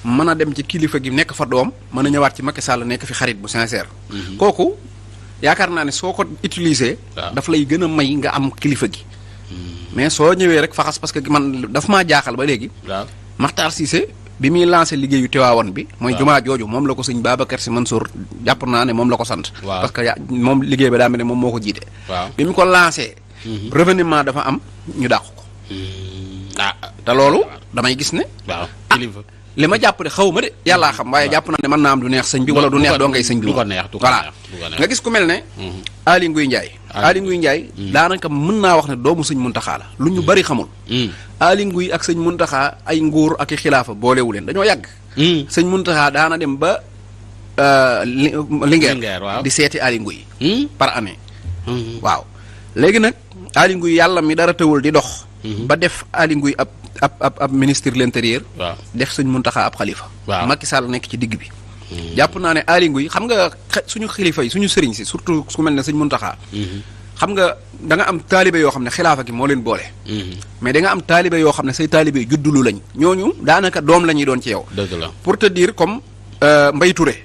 mën a dem ci kilifa gi nekk fa doom mën a ñëwaat ci Macky Sall nekk fi xarit bu sincère kooku yaakaar naa ne soo ko utiliser daf lay gën a may nga am kilifa gi mais soo ñëwee rek faxas parce que man daf maa jaaxal ba léegi Makhtar Cissé bi muy lancé liggéeyu Tiwaawan bi mooy jumaa jooju moom la ko sëñ Babacar Si Mansour jàpp naa ne moom la ko sant parce que moom liggéey ba daa mel ne moom moo ko jiite bi mu ko lancé revenement dafa am ñu dàq ko te loolu damay gis ne li ma jàpp de xaw ma de yàllaa xam waaye jàpp naa ne mën naa am du neex sëñ bi wala du neex doo ngay sëñ bi voilà nga gis ku mel ne Aly Ngouille Ndiaye daanaka mën naa wax ne doomu sëñ Muntaxa la lu ñu bari xamul Aly Ngouille ak sëñ Muntaxa ay nguur ak i xilaafa boolewu leen dañoo yàgg sëñ Muntaxa daana dem ba Linguère di seeti Aly Ngouille par année waaw léegi nag Aly Ngouille yàlla mi dara tëwul di dox ba def Aly Ngouille ab ministre de l'intérieur def sëñ Muntaxa ab xalifa Macky Sall nekk ci digg bi jàpp naa ne Aly Ngouille xam nga suñu xilifa yi suñu sëriñ si surtout su mel ne sëñ Muntaxa xam nga da nga am taalibe yoo xam ne xilaafa gi moo leen boole mais da nga am taalibe yoo xam ne say taalibe juddulu lañ ñooñu daanaka doom la ñuy doon ci yow pour te dire comme Mbaye Touré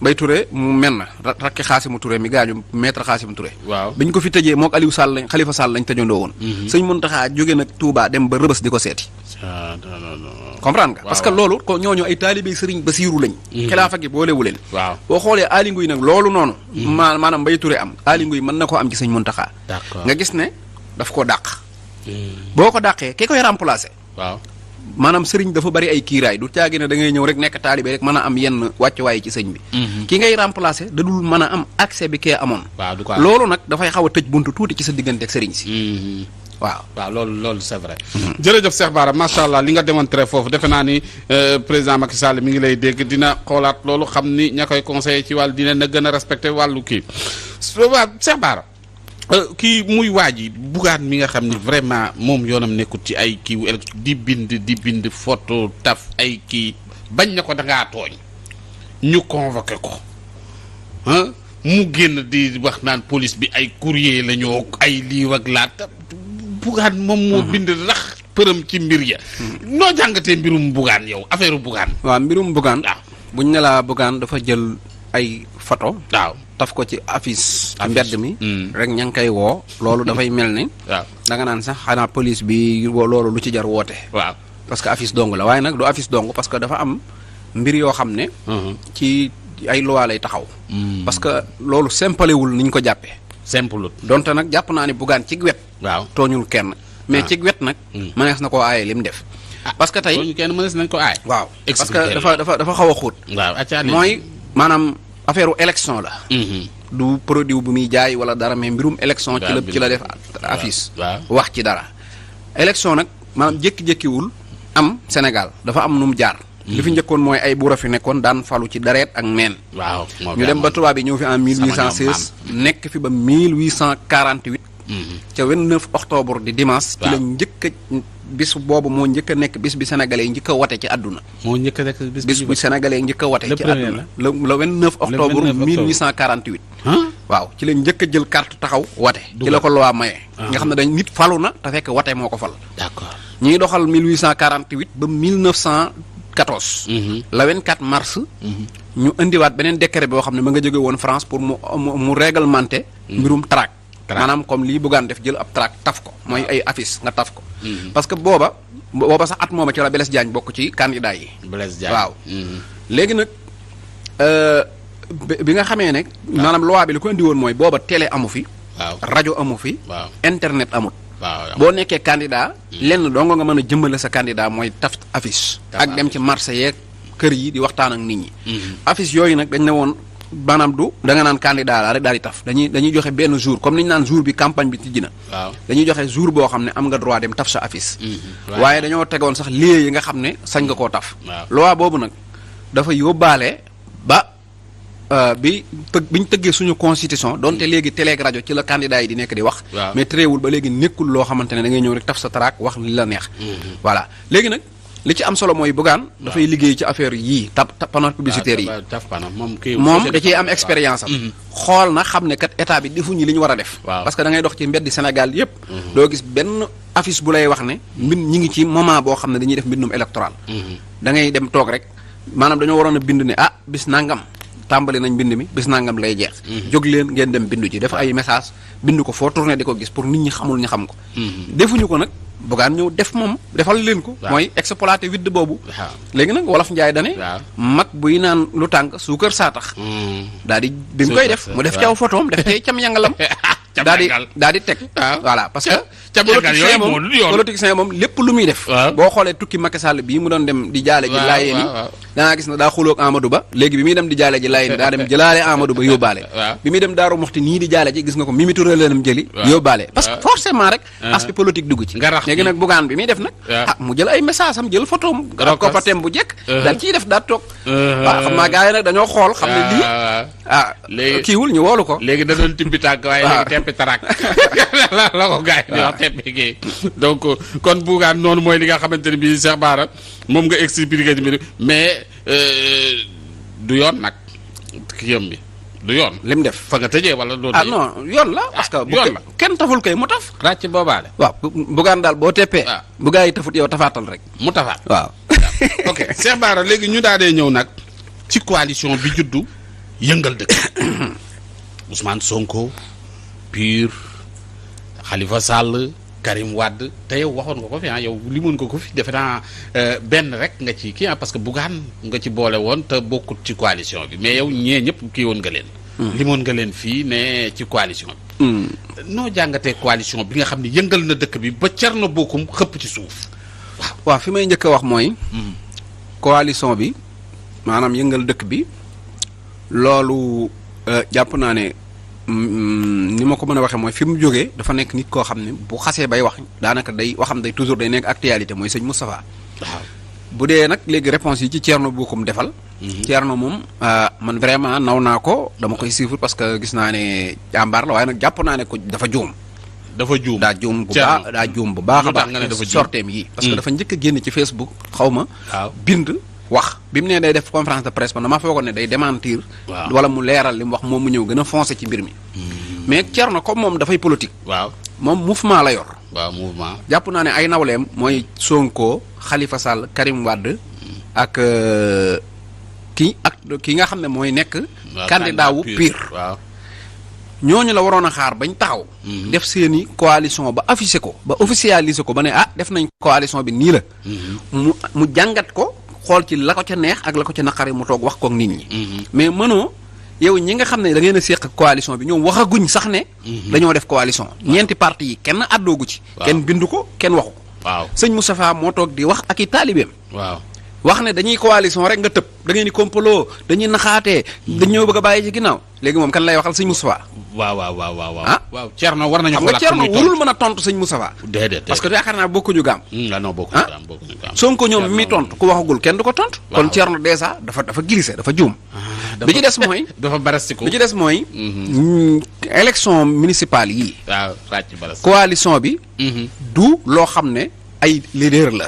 Mbaye Touré mu mel na rakki Xaasimu Touré mi gaañu maître Xaasimu Touré bi ñu ko fi tëjee mook Aliou Sall Khalifa Sall lañ tëjandoo woon sëñ Muntaxa jóge nag Touba dem ba Rëbës di ko seeti comprendre nga parce que loolu ko ñooñu ay taalibé sëriñ Basiiru lañ xilaafa gi boolewu leen boo xoolee Aly Ngouille nag loolu noonu maanaam Mbaye Touré am Aly Ngouille mën na koo am ci sëñ Muntaxa nga gis ne daf ko dàq boo ko dàqee ki koy remplacer maanaam sëriñ dafa bari ay kiiraay du caagi ne da ngay ñëw rek nekk taalibe rek mën a am yenn wàccuwaay ci sëñ bi ki ngay remplacer da dul mën a am accès bi kee amoon loolu nag dafay xaw a tëj buntu tuuti ci sa diggante ak sëriñ si waaw loolu c'est vrai jërëjëf Cheikh Bara macha allah li nga démontré foofu defe naa ni président Macky Sall mi ngi lay dégg dina xoolaat loolu xam ni ña koy conseillé ci wàllu dina na gën a respecté wàllu kii waaw Cheikh Bara kii muy waa ji Bougane mi nga xam ni vraiment moom yoonam nekkut ci ay kii di bind photo taf ay kii bañ na ko dangaa tooñ ñu convoqué ko mu génn di wax naan police bi ay courrier la ñoo ay lii ak laata Bougane moom moo bind rax përëm ci mbir ya noo jàngatee mbirum Bougane yow affaire Bougane waaw mbirum Bougane buñ ne laa Bougane dafa jël ay photo taf ko ci affiche ci mbedd mi rek ña ngi koy woo loolu dafay mel ni da nga naan sax xanaa police bi loolu lu ci jar woote parce que affiche dong la waaye nag du affiche dong parce que dafa am mbir yoo xam ne ci ay loi lay taxaw parce que loolu simpalewul niñ ko jàppee simple donte nag jàpp naa ne Bougane ci wet tooñul kenn mais ci wet nag mënees na koo aaye li mu def parce que tey tooñu kenn mënees nañ ko aaye parce que dafa xaw a xóot mooy maanaam affaire élection la du produit bu muy jaay wala dara mais mbirum élection ci la def affiche wax ci dara élection nag maanaam jékki-jékkiwul am Sénégal dafa am nu mu jaar li fi njëkkoon mooy ay buura fi nekkoon daan falu ci dareet ak neen ñu dem ba tubaab yi ñëw fi en 1816 nekk fi ba 1848 ca 29 octobre di dimanche ci la njëkk a bis boobu moo njëkk a nekk bis bi sénégalais yi njëkk a wate ci àdduna moo njëkk a nekk bis bi sénégalais yi njëkk a wate ci àdduna le 29 octobre 1848 waaw ci la njëkk a jël carte taxaw wate ci la ko loi maye nga xam ne dañ nit falu na te fekk wate moo ko fal d'accord ñi ngi doxal 1848 ba 1914 le 24 mars ñu indiwaat beneen décret boo xam ne ma nga jóge woon France pour mu réglementer mbirum tract maanaam comme lii bëggaan def jël ab tract taf ko mooy ay affiche nga taf ko parce que booba sax at mooma ci la Blaise Diagne bokk ci candidat yi waaw léegi nag bi nga xamee ne maanaam loi bi li ko indi woon mooy booba télé amu fi rajo amu fi internet amut boo nekkee candidat lenn dongo nga mën a jëmbale sa candidat mooy taf affiche ak dem ci marché yeeg kër yi di waxtaan ak nit ñi affiche yooyu nag dañ ne woon maanaam du da nga naan candidat la rek daal di taf dañuy joxe benn jour comme ni ñu naan jour bi campagne bi tijji na dañuy joxe jour boo xam ne am nga droit dem taf sa affiche waaye dañoo tegoon sax lieu yi nga xam ne sañ nga koo taf loi boobu nag dafa yóbbaale ba biñ tëggee suñu constitution donte léegi télé ak rajo ci la candidat yi di nekk di wax mais tréewul ba léegi nekkul loo xamante ne da ngay ñëw rek taf sa traak wax li la neex voilà léegi nag li ci am solo mooy Bougane dafay liggéey ci affaire yii panneau publicitaire yi moom da ciy am expérience am xool na xam ne kat état bi defuñu li ñu war a def parce que da ngay dox ci mbeddi Sénégal yépp doo gis benn affiche bu lay wax ne ñi ngi ci moment boo xam ne dañuy def mbindum électoral da ngay dem toog rek maanaam dañoo waroon a bind ne bis nangam tàmbali nañ bind mi bis nangam lay jeex jóg leen ngeen dem bindu ji def ay message bind ko foo tourné di ko gis pour nit ñi xamul ñu xam ko defuñu ko nag Bougane ñëw def moom defal leen ko mooy exploité widd boobu léegi nag wolof njaay dane mag buy naan lu tànk suukar saa tax daal di bi mu koy def mu def caw photoom def cay cam yangalam daal di teg voilà parce que politicien moom lépp lu muy def boo xoolee tukki Macky Sall bii mu doon dem di jaale ji laayee ni dangaa gis na daa xuloog Amadou Ba léegi bi muy dem di jaale ji laayee ni daa dem jëlaale Amadou Ba yóbbaale bi muy dem Daaru Muxti nii di jaale ji gis nga ko Mimi Touré leen jëli yóbbaale parce que forcément rek aspect politique dugg ci léegi nag Bougane bi muy def nag mu jël ay message am jël photoom koppateem bu jekk daal ciy def daal toog waaw xam naa gars yi nag dañoo xool xam ne lii kiiwul ñu woolu ko léegi da doon timbi tàgg waaye léegi teppi tarak la ko gars yi di wax teppi gi donc kon Bougane noonu mooy li nga xamante ne bii Cheikh Bara moom nga expliqué ci mbir mais du yoon nag kiyam bi du yoon lim def fa nga tëjee wala loolu non yoon la parce que yoon la kenn taful kay mu taf ràcc boobaale waaw Bougane daal boo teppee bu gaa yi tafut yow tafaatal rek mu tafaat waaw ok Cheikh Bara léegi ñu daal dee ñëw nag ci coalition bi juddu yëngal dëkk Ousmane Sonko PUR Khalifa Sall Karim Wade te yow waxoon nga ko fi yow limoon nga ko fi defe naa benn rek nga ci kii parce que Bougane nga ci boole woon te bokkut ci coalition bi mais yow ñee ñëpp kii woon nga leen limoon nga leen fii ne ci coalition bi noo jàngatee coalition bi nga xam ne yëngal na dëkk bi ba Thierno Bocoum xëpp ci suuf waaw fi may njëkk a wax mooy coalition bi maanaam yëngal dëkk bi loolu jàpp naa ne ni ma ko mën a waxee mooy fi mu jógee dafa nekk nit koo xam ne bu xasee bay wax daanaka day waxam day toujours day nekk actualité mooy sëñ Moustapha waaw bu dee nag léegi réponse yi ci Thierno Bocoum defal Thierno moom man vraiment naw naa ko dama koy suivre parce que gis naa ne jàmbaar la waaye nag jàpp naa ne ko dafa juum daa juum bu baax a baax sorteem yi parce que dafa njëkk a génn ci Facebook xaw ma bind wax bi mu nee day def conférence de presse man damaa foogoon ne day démentir wala mu leeral li mu wax moom mu ñëw gën a foncé ci mbir mi mais Thierno comme moom dafay politique moom mouvement la yor mouvement jàpp naa ne ay nawleem mooy Sonko Khalifa Sall Karim Wade ak ki nga xam ne mooy nekk candidat wu PUR ñooñu la waroon a xaar bañ taxaw def seeni coalition ba affiché ko ba officialisé ko ba ne def nañ coalition bi nii la mu jàngat ko xool ci la ko ca neex ak la ko ca naqari mu toog wax kook nit ñi mais mënoo yow ñi nga xam ne da ngeen a séq coalition bi ñoom waxaguñ sax ne dañoo def coalition ñeenti parti yi kenn àddoogu ci kenn bindu ko kenn waxu ko sëñ Moustapha moo toog di wax ak i taalibeem wax ne dañuy coalition rek nga tëb da ngeen di complot dañuy naxaatee dañoo bëgg a bàyyi ci ginnaaw léegi moom kan lay waxal sëñ Moustapha. waaw. ah waaw Thierno war nañu xam nga Thierno warul mën a tontu sëñ Moustapha. déedéet parce que yaakaar naa bokkuñu gaam. non bokkuñu gaam. Sonko ñoom mi tontu ku waxagul kenn du ko tontu. kon Thierno dèjà dafa glissé dafa juum. bi ci des mooy. dafa barastiku bi ci des mooy. élection municipale yii. waaw ràcc barastiku. coalition bi. du loo xam ne ay leader la.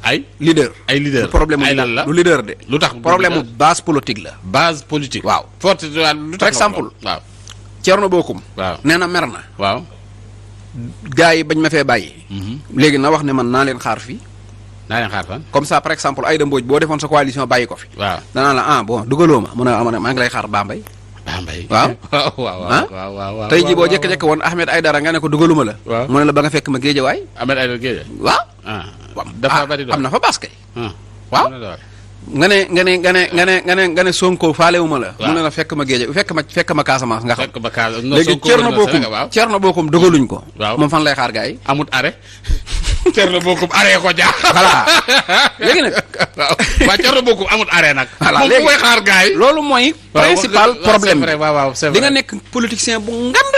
ay leader. du problème ay lan la du leader de. lu tax problème mu base politique la. base politique. waaw forte lu tax par exemple. waaw Thierno Bocoum. waaw nee na mer na. waaw. gars yi bañ ma fee bàyyi. léegi na wax ne man naa leen xaar fii. naa leen xaar fan. comme ça par exemple Aïda Mbodj boo defoon sa coalition bàyyi ko fi. waaw danaa la bon dugaloo ma mu ne maa ngi lay xaar Bambey. waaw waaw. tey jii boo jékki-jékki woon Ahmed Aïdara nga ne ko dugaluma la. waaw mu ne la ba nga fekk ma Géejawaay. Ahmed Aïdara Géeja. waaw. dafa bari doon am na fa baas kay. waaw nga ne Sonko faalewuma la. mu ne la fekk ma Géeja fekk ma Casamance nga xam. fekk ma Casamance léegi Thierno Bocoum dugaluñ ko. waaw moom fan lay xaar gars yi. amut arrêt. Thierno Bocoum arrêt ko jaar. voilà léegi nag. waaw Thierno Bocoum amut arrêt nag. voilà léegi moom koy xaar gars yi. loolu mooy. principal problème c'est vrai. di nga nekk politicien bu ngand.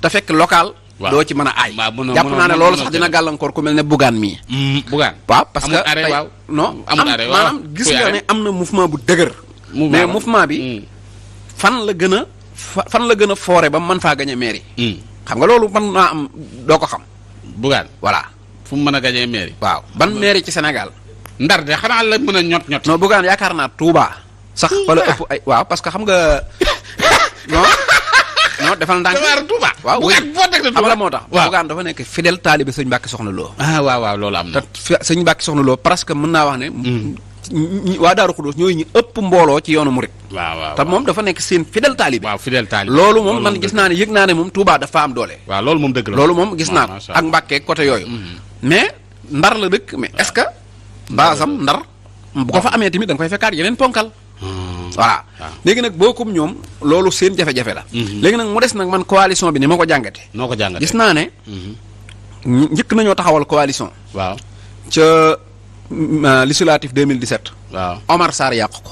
te fekk local. doo ci mën a aay. jàpp naa ne loolu sax dina gàllankoor ku mel ne Bougane mii. Bougane waaw parce que arrêt waaw. non amut arrêt waaw maanaam gis nga ne am na mouvement bu dëgër. mais mouvement bi. fan la gën a foore ba mën faa gañe mairie. xam nga loolu mën naa am doo ko xam. Bougane voilà. fu mu mën a gañee mairie. waaw ban mairie ci Sénégal. Ndar de xanaa la mën a ñot. non Bougane yaakaar naa Touba. sax fa la ëpp ay waaw parce que xam nga non defal ndànk. Touba. waaw Bougane boo teg xam nga moo tax. waaw Bougane dafa nekk fidèle taalibe sëñ Mbàkke Soxna Lo. waaw loolu am na. te sëñ Mbàkke Soxna Lo presque mën naa wax ne. waa Daaru Xudoos ñooy ñi ëpp mbooloo ci yoonu murit. waaw te moom dafa nekk seen fidèle taalibe. waaw fidèle taalibe. loolu moom man gis naa ne yëg naa ne moom Touba dafa am doole. waaw loolu moom dëgg la. loolu moom gis naa ko ak Mbàkke côté yooyu. mais Ndar la dëkk mais est-ce que. baasam Ndar bu ko fa amee tamit da nga fay fekkaat yeneen ponkal. voilà léegi nag Bocoum ñoom loolu seen jafe-jafe la. léegi nag mu des nag man coalition bi ni ma ko jàngate. noo ko jàngate gis naa ne. njëkk nañoo taxawal coalition. waaw ca législatif 2017. waaw Omar Sarr yàq ko.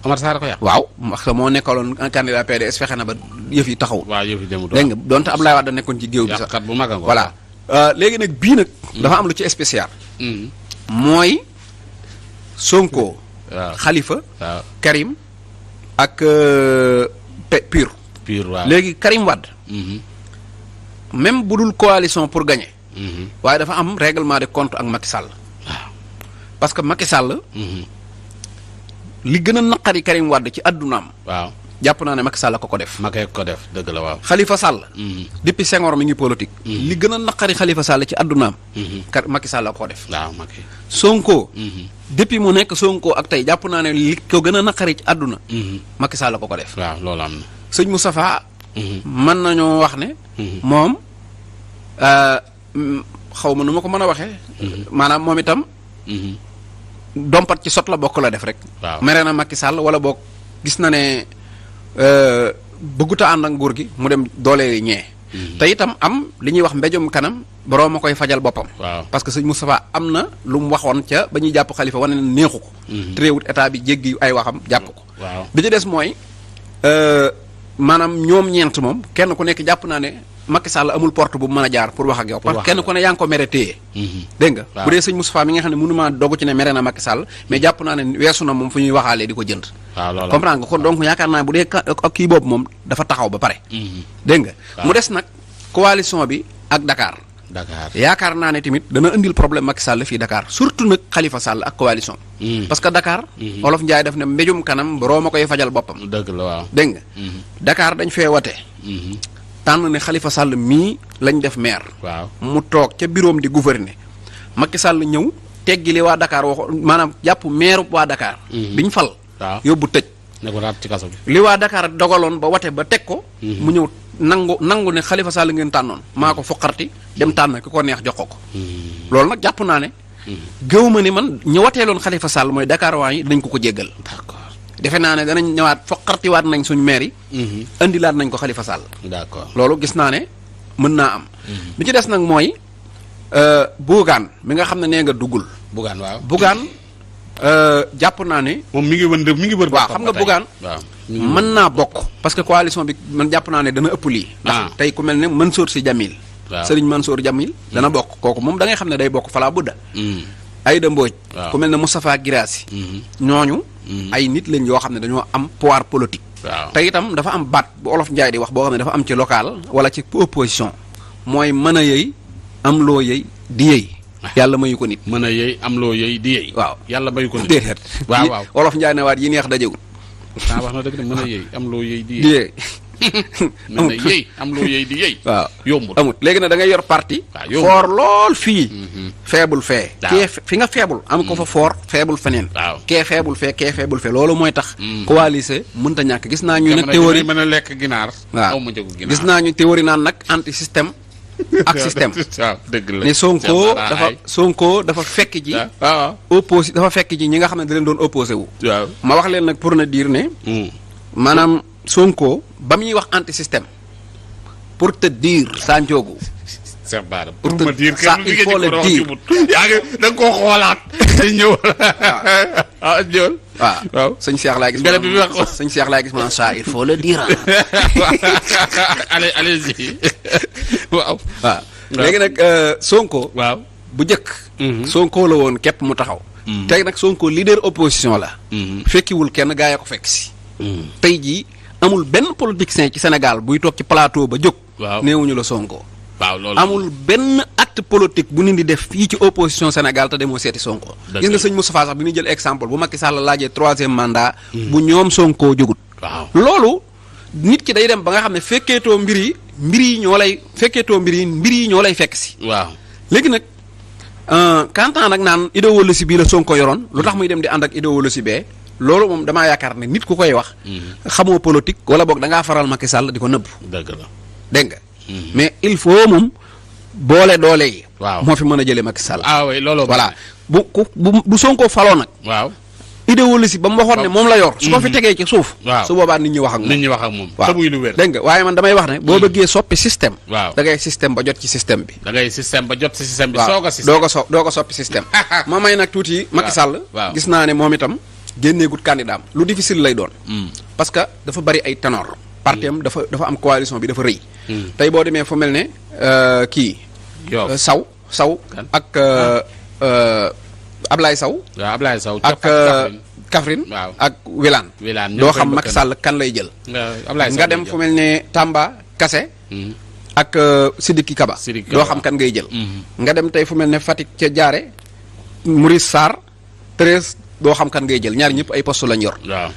Omar Sarr ko yàq. waaw parce que moo nekkaloon candidat PDS fexe na ba yëf yi taxawul. waaw yëf yi demul dégg nga donte Abdoulaye Wade nekkoon ci géew bi sax. yàqkat bu mag a ngoog. voilà léegi nag bii nag. dafa am lu ci spécial. mooy Sonko. waaw Khalifa. waaw Karim. ak Pur. waaw léegi Karim Wade. même bu dul coalition pour gagner. waaye dafa am règlement de compte ak Macky Sall. waaw parce que Macky Sall. li gën a naqari Karim Wade ci addunaam. waaw jàpp naa ne Macky Sall ko def. Macky ko def dëgg la waaw. Khalifa Sall. depuis Senghor mi ngi politique. li gën a naqari Khalifa Sall ci addunaam. Macky Sall ko def. waaw Macky. Sonko. depuis mu nekk Sonko ak tey jàpp naa ne li ko gën a naqari ci àdduna. Macky Sall ko def. waaw loolu am na. sëñ Moustapha. mën nañoo wax ne. moom xaw ma nu ma ko mën a waxee. maanaam moom itam. dompat ci sot la bokk la def rek. waaw mere na Macky Sall wala boog gis na ne bëgguta ànd ak nguur gi mu dem doole ñee. te itam am li ñuy wax mbéjum kanam borom a koy fajal boppam. waaw parce que sëñ Moustapha am na lu mu waxoon ca ba ñuy jàpp Khalifa wane ne neexu ko. te réewut état bi jéggi ay waxam jàpp ko. waaw bi ci des mooy maanaam ñoom ñeent moom kenn ku nekk jàpp naa ne Macky Sall amul porte bu mën a jaar pour wax ak yow. parce que kenn ku ne yaa ngi ko mere téye. dégg nga bu dee sëñ Moustapha mi nga xam ne mënu maa dogu ci ne mere na Macky Sall mais jàpp naa ne weesu na moom fu ñuy waxaalee di ko jënd. waaw loolu comprendre nga kon donc yaakaar naa bu dee kii boobu moom dafa taxaw ba pare. dégg nga mu des nag coalition bi ak Dakar. yaakaar naa ne tamit dana indil problème Macky Sall fii Dakar surtout nag Khalifa Sall ak coalition. parce que Dakar. Olof Ndiaye def ne mbéjum kanam borom a koy fajal boppam. dëgg la waaw dégg nga. Dakar dañ fee wote. tànn ne Khalifa Sall mii lañ def maire. waaw mu toog ca bureau di gouverner. Macky Sall ñëw teggi li waa Dakar waxoon maanaam jàpp maire waa Dakar. biñ fal. waaw yóbbu tëj. ne ko raat ci kaso bi. li waa Dakar dogaloon ba wote ba teg ko. mu ñëw nangu ne Khalifa Sall ngeen tànnoon. maa ko foqarti dem tànn ki ko neex jox ko. loolu nag jàpp naa ne. gëw ma ni man ñu wateeloon Khalifa Sall mooy Dakar waa yi dañ ko jéggal. d'accord defe naa ne danañ ñëwaat foqartiwaat nañ suñ maire yi. indilaat nañ ko Khalifa Sall. d'accord loolu gis naa ne mën naa am. bi ci des nag mooy Bougane mi nga xam ne nee nga duggul. Bougane waaw Bougane jàpp naa ne. moom mi ngi wër. waaw xam nga Bougane. mën naa bokk. parce que coalition bi man jàpp naa ne dana ëpp lii. ndax tey ku mel ne Mansour Sy Djamil. waaw Serigne Mansour Djamil dana bokk kooku moom da ngay xam ne day bokk falaa budda. Aïda Mbodj. ku mel ne Moustapha Guirassy. ñooñu. ay nit lañ yoo xam ne dañoo am pouvoir politique. waaw te itam dafa am baat bu olof Njaay di wax boo xam ne dafa am ci local wala ci opposition mooy mën a yëy am loo yëy di yëy. yàlla mayu ko nit. mën a yëy am loo yëy di yëy. waaw yàlla mayu ko nit. déedéet. waaw olof Njaay ne waat yi neex dajewul. wax na dëgg de mën a yëy am loo yëy di yëy. di yëy. mën na yëy am loo yëy di yëy. waaw yombul amut léegi nag da ngay yor parti. foor lool fii. faible fee. kee fi nga faible am ko fa foor faible feneen. waaw kee faible fee kee faible fee loolu mooy tax. coalisé mënta ñàkk gis naa ñu ne. théorie mën a lekk ginaar. waaw gis naa ñu théorie naan nag anti système. ak système. waaw dëgg la ne Sonko dafa fekk ji. dafa fekk ji ñi nga xam ne da leen doon opposé wu. waaw ma wax leen nag pour ne dire ne. maanaam Sonko ba muy wax anti système pour te dire saa njoogu. Cheikh Bara pour te ça il faut le dire. yaa ngi da nga koo xoolaat. di ñëw. ah ñëwal. waaw sëñ Cheikh laay gis. bi wax ko sëñ Cheikh laay gis maanaam ça il faut le dire. allez-y. waaw. léegi nag Sonko. waaw bu njëkk. Sonko la woon képp mu taxaw. tey nag Sonko leader opposition la. fekkiwul kenn gaa ya ko fekk si. tey jii amul benn politicien ci Sénégal buy toog ci plateau ba jóg. waaw néewuñu la Sonko. waaw loolu amul benn acte politique bu nit di def fii ci opposition Sénégal te demoo seeti Sonko. gis nga sëñ Moustapha sax bi muy jël exemple bu Macky Sall laajee 3e mandat. bu ñoom Sonko jógut. waaw loolu nit ki day dem ba nga xam ne fekkeetoo mbir yi ñoo lay fekk si. waaw léegi nag kantaan nag naan idéologie bii la Sonko yoroon lu tax muy dem di ànd ak idéologie bee. loolu moom damaa yaakaar ne nit ku koy wax. xamoo politique wala boog da ngaa faral Macky Sall di ko nëbb. dëgg la dégg nga. mais il faut moom boole doole yi. waaw moo fi mën a jëlee Macky Sall. ah oui looloo. voilà bu Sonko faloo nag. waaw idéologie ba mu waxoon ne moom la yor. su ko fi tegee ci suuf. waaw su boobaa nit ñi wax ak moom. nit ñi wax ak moom. waaw te muy lu wér. dégg nga waaye man damay wax ne. boo bëggee soppi système. waaw da ngay système ba jot ci système bi. da ngay système ba jot ci système bi. waaw doo ko soppi système. ma may nag tuuti Macky Sall. waaw gis naa ne moom itam. génneegut candidat am lu difficile lay doon. parce que dafa bari ay ténor. parti am dafa am coalition bi dafa rëy. tey boo demee fu mel ne kii. Saw ak Ablaye Saw. waaw Ablaye Saw ak Kaffrine. waaw ak Wilane. doo xam Macky Sall kan lay jël. nga dem fu mel ne Tamba Kassé. ak Sidiki Kaba. doo xam kan ngay jël. nga dem tey fu mel ne Fatick ca Diaré Maurice Sarr 13. doo xam kan ngay jël ñaar ñëpp ay poste lañ yor. waaw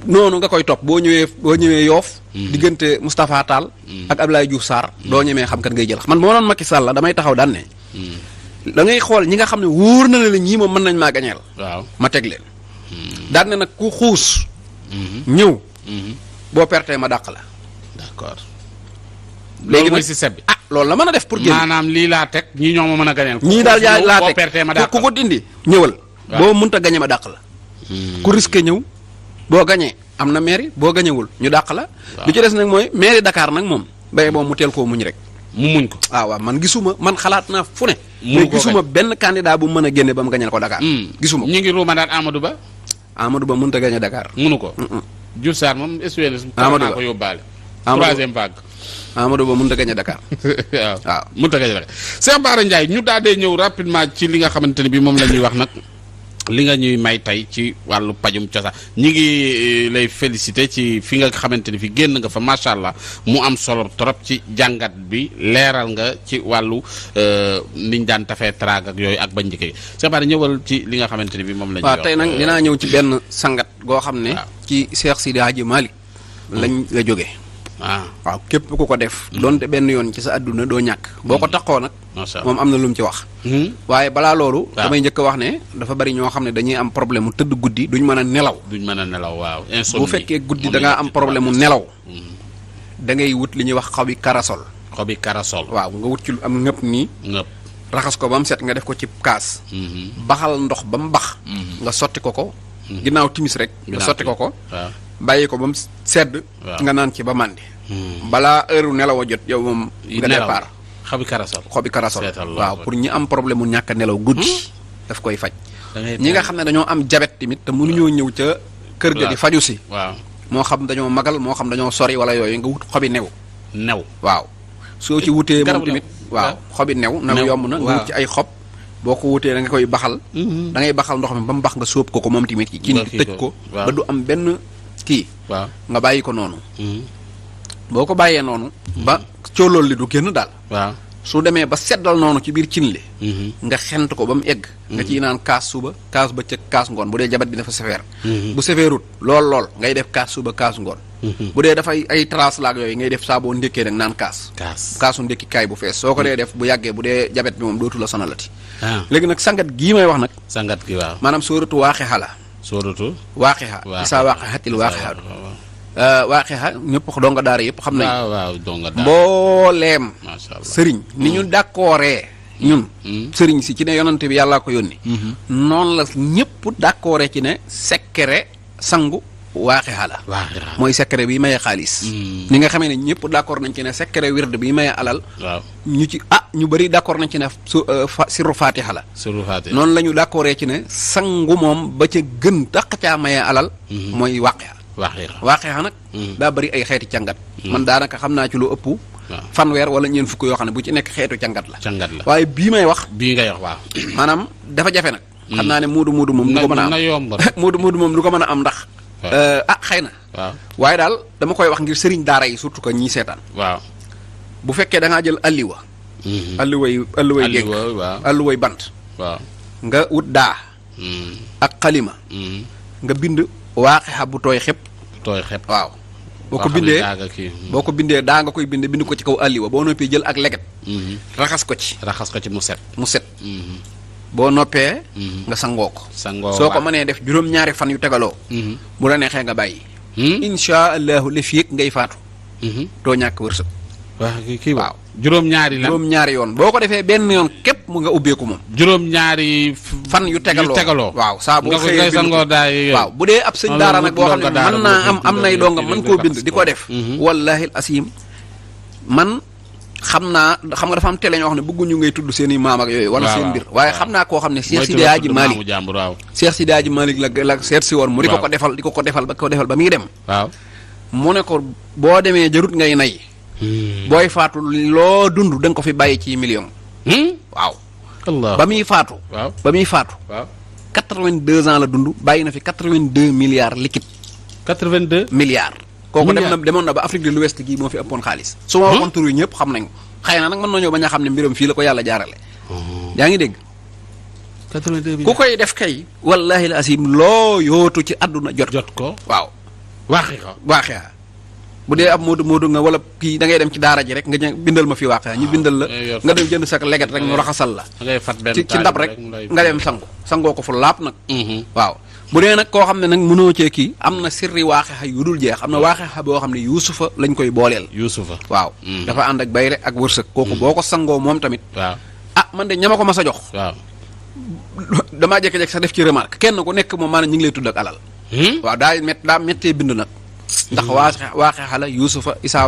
noonu nga koy topp boo ñëwee Yoof. diggante Moustapha Tall. ak Abdoulaye Diouf Sarr. doo ñemee xam kan ngay jël man moo doon Macky Sall damay taxaw daan ne. da ngay xool ñi nga xam ne wóor na la ñii moom mën nañ maa gañeel. waaw ma teg leen. daan ne nag ku xuus. ñëw. boo pertee ma dàq la. d'accord. léegi loolu mooy système bi. loolu la mën a def pour génn. maanaam lii laa teg ñii ñoo ma mën a gañeel. ñii daal yaa laa boo pertee ma teg dàq ku ko dindi ñëwal. boo mënta gañe ma dàq la. ku risqué ñëw boo gañee am na mairie boo gañewul ñu dàq la. lu ci des nag mooy mairie Dakar nag moom bay boobu mu teel koo muñ rek. mu muñ ko. waaw man gisuma man xalaat naa fu ne. mais gisuma benn candidat bu mën a génne ba mu gañeel ko Dakar. gisuma ko ñu ngi ruumandaat Amadou Ba. Amadou Ba mënut a gañe Dakar. mënu ko. Diouf Sarr moom SUNS. Amadou Ba ko yóbbaale. Amadou 3e vague. Amadou Ba mënut a gañe Dakar. waaw mënut a gañe Dakar. Cheikh Bara Ndiaye ñu daal dee ñëw rapidement ci li nga xamante ne bi moom la ñuy wax nag. li nga ñuy may tey ci wàllu pajum cosaan ñi ngi lay félicité ci fi nga xamante ni fi génn nga fa macha allah mu am solo trop ci jàngat bi leeral nga ci wàllu niñ daan tafee traag ak yooyu ak bañ njëkkee Cheikh Bara ñëwal ci li nga xamante ni bi moom la ñuy wax. waaw tey nag dinaa ñëw ci benn sangat goo xam ne. ci Cheikh Sidi Hadji Malick lañ la jógee. waaw képp ku ko def. doonte benn yoon ci sa àdduna doo ñàkk. boo ko taxoo nag. moom am na lu mu ci wax. waaye balaa loolu. damay njëkk a wax ne dafa bari ñoo xam ne dañuy am problème mu tëdd guddi duñ mën a nelaw. waaw. bu fekkee guddi da ngaa am problème mu nelaw. da ngay wut li ñuy wax xobi karasol. waaw nga wut ci lu am ngëpp nii. raxas ko ba mu set nga def ko ci kaas. baxal ndox ba mu bax. nga sotti ko ko. ginnaaw timis rek. nga sotti ko ko. bàyyi ko ba mu sedd. nga naan ci ba màndi. balaa heure nelaw a jot yow moom. nga départ xobi karasol waaw pour ñi am problème mu ñàkk a nelaw guddi. daf koy faj. ñi nga xam ne dañoo am jabet tamit te mënuñoo ñëw ca kër ga di faju si waaw moo xam dañoo magal moo xam dañoo sori wala yooyu nga wut xobi new waaw soo ci wutee moom tamit waaw xobi new yomb na nga wut ci ay xob boo ko wutee da nga koy baxal da ngay baxal ndox mi ba mu bax nga sóob ko moom tamit ci tëj ko ba du am benn kii nga bàyyi ko noonu boo ko bàyyee noonu ba coolool li du génn daal waaw su demee ba seddal noonu ci biir cin li nga xent ko ba mu egg nga ciy naan kaas suba kaas bëccëg kaas ngoon bu dee jabat bi dafa sefeer bu sefeerut lool ngay def kaas suba kaas ngoon bu dee dafay ay trace laak yooyu ngay def saa boo ndékkee nag naan kaasu ndékki kaay bu fees soo ko dee def bu yàggee bu dee jabet bi moom dootu la sonalati léegi nag sangat gii may wax nag sangat gi waaw maanaam sóoratu waaqixa la sóoratu waaqixa isaa waaqixatil waaqixa waaqixa ñëpp donga daara yëpp xam nañ waaw donga daara mbooleem sëriñ ni ñu d'accordee ñun sëriñ si ci ne yonante bi yàllaa ko yónni noonu la ñëpp d'accordee ci ne secret sangu waaqixa la mooy secret bi maye xaalis ni nga xamee ne ñëpp d'accord nañ ci ne secret wird bi maye alal ñu ci ñu bëri d'accord nañ ci ne sirru fatiha la noonu la ñu d'accordee ci ne sangu moom ba ca gën daq caa maye alal mooy waaqixa waaqixa nag daa bëri ay xeeti càngat man daanaka xam naa ci lu ëpp fanweer wala ñeen fukk yoo xam ne bu ci nekk xeetu càngat la waaye bii may wax waaw maanaam dafa jafe nag xam naa ne muudu moom du ko mën a am muudu moom du ko mën a am ndax xëy na waaye daal dama koy wax ngir sëriñ daara yi surtout que ñii seetaan waaw bu fekkee da ngaa jël alliwa alluway géej alluway bant waaw nga wut daa ak xalima nga bind waaqixa bu tooy xepp waaw boo ko bindee daa nga koy bind ko ci kaw alliwa boo noppee jël ak leget raxas ko ci mu set boo noppee nga sangoo ko soo ko mënee def juróom-ñaari fan yu tegaloo bu la neexee nga bàyyi insha allahu li fiig ngay faatu doo ñàkk wërsëg waaw juróom-ñaari yoon boo ko defee benn yoon képp mu nga ubbeeku moom juróom-ñaari fan yu tegaloo waaw saa boo xëyee sangoo daay waaw bu dee ab sëñ daara nag boo xam ne mën naa am nay dongam mën koo bind di ko def wallahi asim man xam nga dafa am télé ñoo xam ne bëgguñu ngay tudd seen i maam ak yooyu wala seen mbir waaye xam naa koo xam ne Cheikh Sidi Hadji Malick la seet si woon mu di ko ko defal ba muy dem waaw mu ne ko boo demee jarut ngay nay booy faatu loo dund da nga ko fi bàyyi ci million waaw ba muy faatu 82 ans la dund bàyyi na fi 82 milliards liquide 82 milliards kooku demoon na ba Afrique de l'Ouest gii moo fi ëppoon xaalis su ma waxoon tur yi ñëpp xam nañ ko xëy na nag mën nañoo bañ a xam ne mbiram fii la ko yàlla jaarale yaa ngi dégg 82 ku koy def kay wallahi la asim loo yootu ci àdduna jot ko waaw waaqixa bu dee ab moodu nga wala kii da ngay dem ci daara ji rek nga bindal ma fi waaqixa ñu bindal la nga dem jënd sak leget rek ñu raxasal la ci ndab rek nga dem sangoo ko fu laap nag waaw bu dee nag koo xam ne nag mënoo cee kii am na sirri waaqixa yu dul jeex am na waaqixa boo xam ne yuusufa lañ koy booleel waaw dafa ànd ak bayre ak wërsëg kooku boo ko sangoo moom tamit waaw man de ñama ko mas a jox waaw damaa jékki-jékki sax def ci remarque kenn ku nekk moom maanaam ñu ngi lay tudd ak alal waaw daa méttee bind nag ndax waaqixa la yuusufa isaa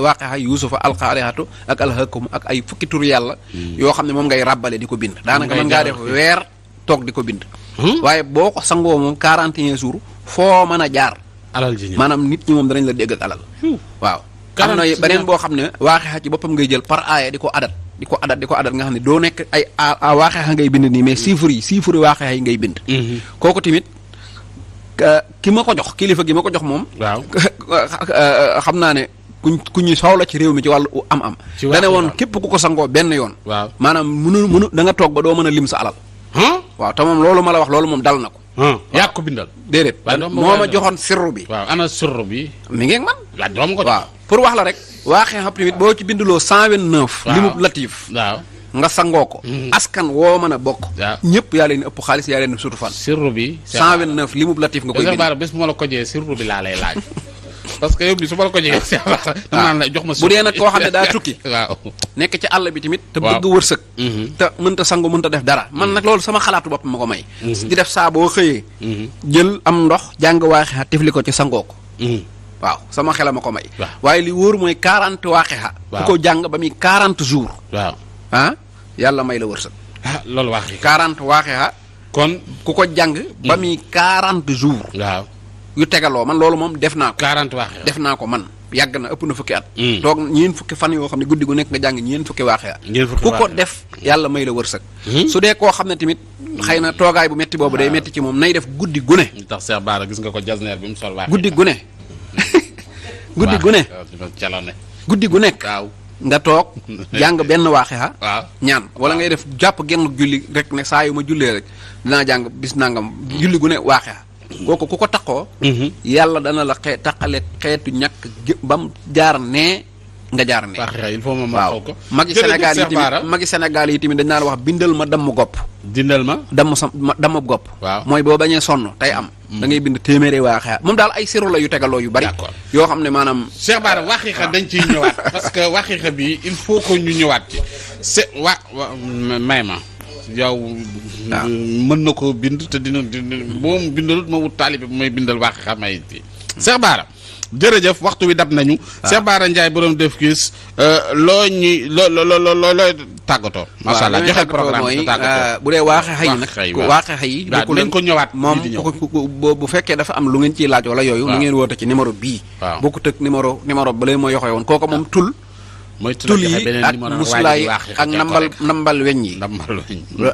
waaqixa yuusufa alqaarihatu ak alhakum ak ay fukki tur yàlla yoo xam ne moom ngay ràbbale di ko bind daanaka mën ngaa def weer toog di ko bind waaye boo ko sangoo moom 41 jours foo mën a jaar alal ji maanaam nit ñi moom danañ la dégg ak alal waaw am na beneen boo xam ne waaqixa ci boppam ngay jël par aaya di ko adat nga xam ne doo nekk ay waaqixa ngay bind nii mais chiffres yi waaqixa yi ngay bind kooku tamit ki ma ko jox kilifa gi ma ko jox moom waaw xam naa ne ku ñu soxla ci réew mi ci wàllu am dane woon képp ku ko sangoo benn yoon waaw maanaam mënu da nga toog ba doo mën a lim sa alal waaw te moom loolu ma la wax loolu moom dal na ko yaa ko bindal déedéet moo ma joxoon sirru bi waaw ana sirru bi mi ngi man ko waaw pour wax la rek waaxee xam tamit boo ci binduloo 129 limub latif waaw nga sangoo ko askan woo mën a bokk ñëpp yaa leen ëpp xaalis yaa leen sutu fan sirru bi 129 limub latif nga koy bind bés bu ma la ko jee sirru bi laa lay laaj parce que yow bi su ma la ko jee naan la jox ma bu dee nag koo xam ne daa tukki waaw nekk ci àll bi tamit te bëgg wërsëg te mënta sangu mënta def dara man nag loolu sama xalaatu bopp ma ko may di def saa boo xëyee jël am ndox jàng waaqixa tifli ko ci sangoo ko waaw sama xela ma ko may waaye li wóor mooy 40 waaqixa ku ko jàng ba muy 40 jours waaw yàlla may la wërsëg loolu waaqixa 40 waaqixa kon ku ko jàng ba muy 40 jours waaw yu tegaloo man loolu moom def naa ko 40 waaxee def naa ko man yàgg na ëpp na fukki at toog ñeen fukki fan yoo xam ne guddi gu nekk nga jàng ñeen fukki waaxee ku ko def yàlla may la wërsëg su dee koo xam ne tamit xëy na toogaay bu metti boobu day metti ci moom nay def guddi gu ne tax Cheikh Bara gis nga ko jasneer bi mu sol waaxee guddi gu ne guddi gu ne calone guddi gu nekk waaw nga toog jàng benn waaxee waaw ñaan wala ngay def jàpp genn julli rek ne saa yu ma jullee rek dinaa jàng bis nangam julli gu ne waaxee kooku ku ko takkoo yàlla dana la taqale xeetu ñàkk ba mu jaar nee nga jaar nee il faut ma waaw ko magi Sénégal yi tamit dañ naa la wax bindal ma damm gopp dindal ma damm gopp waaw mooy boo bañee sonn tey am da ngay bind téeméeri waaxee moom daal ay siru la yu tegaloo yu bari d'accord yoo xam ne maanaam Cheikh Bara waxixa dañ ciy ñëwaat parce que waxixa bi il faut que ñu ñëwaat ci c'est may ma yow mën na ko bind te dina moom bindalut ma wut taalibe bu may bindal waxixa may ci Cheikh Bara jërëjëf waxtu wi dab nañu Cheikh Bara Ndiaye borom def gis loo ñuy looy tàggatoo macha allah joxe programme mooy bu dee waaxexa yi nag waaxexa yi dañ ko ñëwaat moom bu fekkee dafa am lu ngeen ciy laaj wala yooyu lu ngeen woote ci numéro bii bokkut ak numéro ba leen moo yoxee woon kooku moom tul yi ak musulaay ak nambal weñ yi